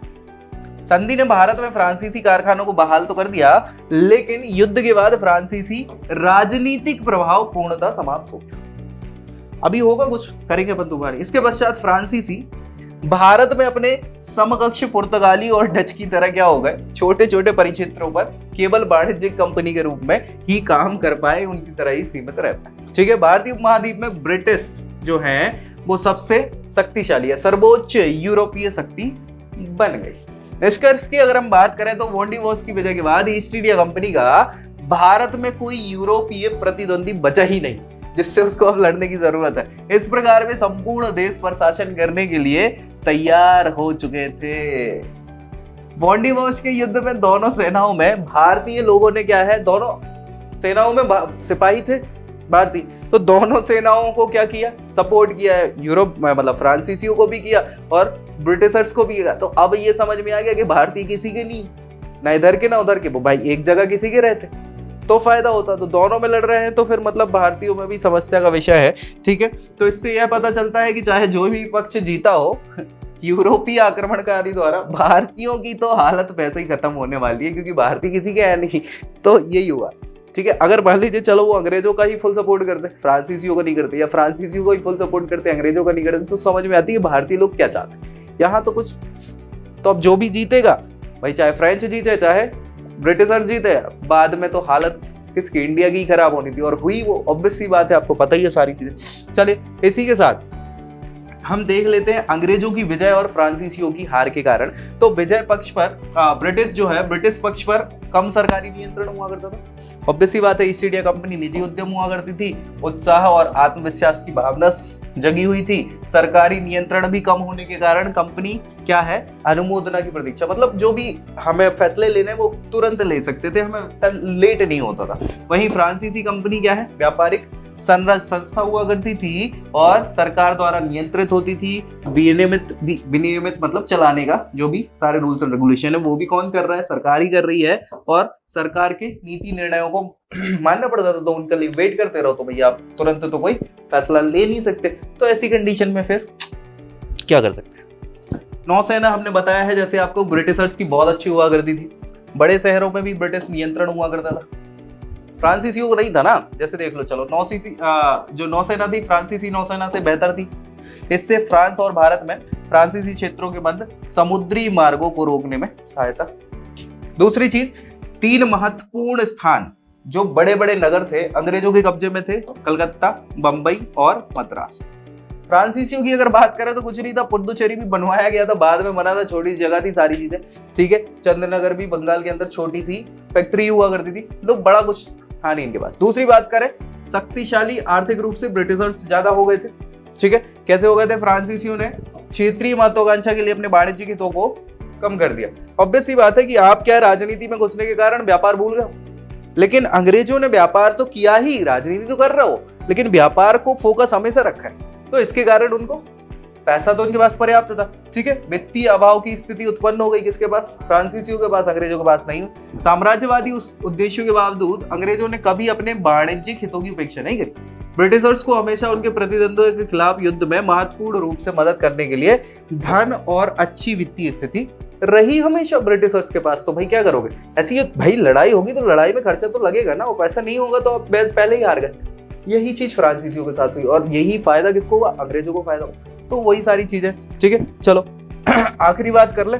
संधि ने भारत में फ्रांसीसी कारखानों को बहाल तो कर दिया, लेकिन युद्ध के बाद फ्रांसीसी राजनीतिक प्रभाव पूर्णतः समाप्त हो गया। अभी होगा कुछ, करेंगे अपन दोबारा। इसके पश्चात फ्रांसीसी भारत में अपने समकक्ष पुर्तगाली और डच की तरह क्या हो गए, छोटे छोटे परिक्षेत्रों पर केवल वाणिज्यिक कंपनी के रूप में ही काम कर पाए, उनकी तरह ही सीमित रह पाए। ठीक है, भारतीय उपमहाद्वीप में ब्रिटिश जो है वो सबसे शक्तिशाली है, सर्वोच्च यूरोपीय शक्ति बन गई। निष्कर्ष की अगर हम बात करें तो वॉन्डिवोर्स की विजय के बाद ईस्ट इंडिया कंपनी का भारत में कोई यूरोपीय प्रतिद्वंदी बचा ही नहीं जिससे उसको अब लड़ने की जरूरत है। इस प्रकार वे संपूर्ण देश पर शासन करने के लिए तैयार हो चुके थे। वॉन्डिवोर्स के युद्ध में दोनों सेनाओं में भारतीय लोगों ने क्या है, दोनों सेनाओं में सिपाही थे भारतीय, तो दोनों सेनाओं को क्या किया, सपोर्ट किया है, यूरोप में मतलब फ्रांसीसियों को भी किया और ब्रिटिशर्स को भी किया। तो अब ये समझ में आ गया कि भारतीय किसी के नहीं, ना इधर के ना उधर के, वो भाई एक जगह किसी के रहते तो फायदा होता। तो दोनों में लड़ रहे हैं तो फिर मतलब भारतीयों में भी समस्या का विषय है। ठीक है, तो इससे यह पता चलता है कि चाहे जो भी पक्ष जीता हो यूरोपीय आक्रमणकारी द्वारा, भारतीयों की तो हालत वैसे ही खत्म होने वाली है, क्योंकि भारतीय किसी के है नहीं। तो यही हुआ। ठीक है, अगर मान लीजिए चलो वो अंग्रेजों का ही फुल सपोर्ट करते, फ्रांसीसियों को नहीं करते, या फ्रांसीसियों को ही फुल सपोर्ट करते, अंग्रेजों का नहीं करते, तो समझ में आती है भारतीय लोग क्या चाहते हैं। यहाँ तो कुछ, तो अब जो भी जीतेगा भाई, चाहे फ्रेंच जीते चाहे ब्रिटिशर जीते, बाद में तो हालत किसकी, इंडिया की खराब होनी थी, और हुई वो ऑब्वियस सी बात है, आपको पता ही है सारी चीजें। चलिए इसी के साथ हम देख लेते हैं अंग्रेजों की विजय और फ्रांसीसियों की हार के कारण। तो विजय पक्ष पर ब्रिटिश जो है, ब्रिटिश पक्ष पर कम सरकारी नियंत्रण हुआ करता था। ऑब्वियस सी बात है, ईस्ट इंडिया कंपनी निजी उद्यम हुआ करती थी, उत्साह और आत्मविश्वास की भावना जगी हुई थी। सरकारी नियंत्रण भी कम होने के कारण कंपनी क्या है, अनुमोदना की प्रतीक्षा, मतलब जो भी हमें फैसले लेने वो तुरंत ले सकते थे, हमें लेट नहीं होता था। वहीं फ्रांसीसी कंपनी क्या है, व्यापारिक संस्था हुआ करती थी और सरकार द्वारा नियंत्रित होती थी। विनियमित मतलब चलाने का जो भी सारे रूल्स एंड रेगुलेशन है वो भी कौन कर रहा है, सरकार ही कर रही है, और सरकार के नीति निर्णयों को मानना पड़ता था। तो उनके लिए वेट करते रहो, तो भैया आप तुरंत तो कोई फैसला ले नहीं सकते। तो ऐसी कंडीशन में फिर क्या कर सकते हैं। नौसेना हमने बताया है जैसे आपको, ब्रिटिशर्स की बहुत अच्छी हुआ करती थी, बड़े शहरों में भी ब्रिटिश नियंत्रण हुआ करता था, फ्रांसीसियों को नहीं था ना। जैसे देख लो, चलो जो नौसेना थी फ्रांसीसी नौसेना से बेहतर थी। इससे फ्रांस और भारत में फ्रांसीसी क्षेत्रों के मध्य समुद्री मार्गों को रोकने में सहायता। दूसरी चीज, 3 महत्वपूर्ण स्थान जो बड़े बड़े नगर थे अंग्रेजों के कब्जे में थे, कलकत्ता, बंबई और मद्रास। फ्रांसीसियों की अगर बात करें तो कुछ नहीं था, पुडुचेरी भी बनवाया गया था, बाद में बना था, छोटी जगह थी, सारी चीजें ठीक है। चंद्रनगर भी बंगाल के अंदर छोटी सी फैक्ट्री हुआ करती थी, तो बड़ा कुछ था नहीं इनके पास। दूसरी बात करें, शक्तिशाली आर्थिक रूप से ब्रिटिशर्स ज्यादा हो गए थे ठीक है। कैसे हो गए थे? फ्रांसीसियों ने क्षेत्रीय महत्वाकांक्षा के लिए अपने वाणिज्यिक हितों को कम कर दिया। ऑब्वियस सी बात है कि आप क्या राजनीति में घुसने के कारण व्यापार भूल गए, लेकिन अंग्रेजों ने व्यापार तो किया ही, राजनीति तो कर रहे हो, लेकिन व्यापार को फोकस हमेशा रखा है, तो इसके कारण उनको पैसा तो उनके पास पर्याप्त था ठीक है। वित्तीय अभाव की स्थिति उत्पन्न हो गई किसके पास? फ्रांसीसियों के पास, अंग्रेजों के पास नहीं। साम्राज्यवादी उस उद्देश्यों के बावजूद अंग्रेजों ने कभी अपने वाणिज्यिक हितों की उपेक्षा नहीं करी। ब्रिटिशर्स को हमेशा उनके प्रतिद्वंदियों के खिलाफ युद्ध में महत्वपूर्ण रूप से मदद करने के लिए धन और अच्छी वित्तीय स्थिति रही हमेशा ब्रिटिशर्स के पास। तो भाई क्या करोगे? ऐसी भाई लड़ाई होगी तो लड़ाई में खर्चा तो लगेगा ना, वो पैसा नहीं होगा तो आप पहले ही हार गए। यही चीज फ्रांसीसियों के साथ हुई और यही फायदा किसको हुआ? अंग्रेजों को फायदा हुआ। तो वही सारी चीजें ठीक है। चलो आखिरी बात कर ले,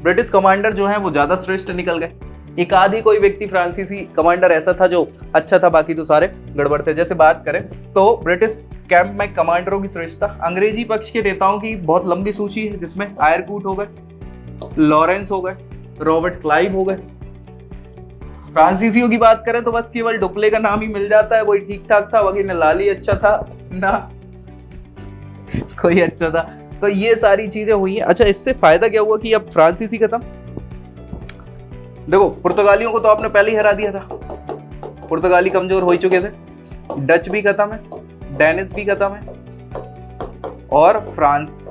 ब्रिटिश कमांडर जो है वो ज्यादा श्रेष्ठ निकल गए। एक आधी कोई व्यक्ति फ्रांसीसी कमांडर ऐसा था जो अच्छा था, बाकी तो सारे गड़बड़ थे। जैसे बात करें तो ब्रिटिश कैंप में कमांडरों की श्रेष्ठता, अंग्रेजी पक्ष के नेताओं की बहुत लंबी सूची है, जिसमें आयरकूट हो गए, लॉरेंस हो गए, रॉबर्ट क्लाइव हो गए। फ्रांसीसियों की बात करें तो बस केवल डुप्ले का नाम ही मिल जाता है, वही ठीक ठाक था, बाकी न लाली अच्छा था ना कोई अच्छा था। तो ये सारी चीजें हुई हैं। अच्छा, इससे फायदा क्या हुआ कि अब फ्रांसीसी खत्म। देखो पुर्तगालियों को तो आपने पहले ही हरा दिया था, पुर्तगाली कमजोर हो ही चुके थे। डच भी खत्म है, डेनिश भी खत्म है, और फ्रांस,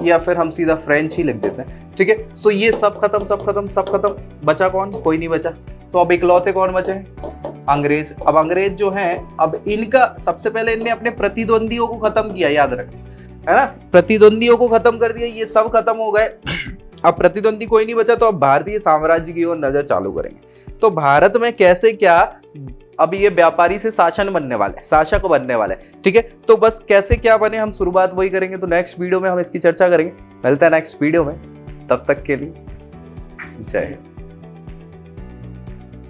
या फिर हम सीधा फ्रेंच ही लिख देते हैं ठीक है। सो ये सब खत्म, सब खत्म, सब खत्म। बचा कौन? कोई नहीं बचा। तो अब इकलौते कौन बचे हैं? अंग्रेज। अब अंग्रेज जो हैं, अब इनका सबसे पहले इनने अपने प्रतिद्वंदियों को खत्म किया, याद रख, है ना, प्रतिद्वंदियों को खत्म कर दिया, ये सब खत्म हो गए। अब प्रतिद्वंदी कोई नहीं बचा, तो अब भारतीय साम्राज्य की ओर नजर चालू करेंगे। तो भारत में कैसे क्या अब ये व्यापारी से शासन बनने वाले, शासक बनने वाले ठीक है। तो बस कैसे क्या बने, हम शुरुआत वही करेंगे। तो नेक्स्ट वीडियो में हम इसकी चर्चा करेंगे। मिलते हैं नेक्स्ट वीडियो में, तब तक के लिए जय हिंद।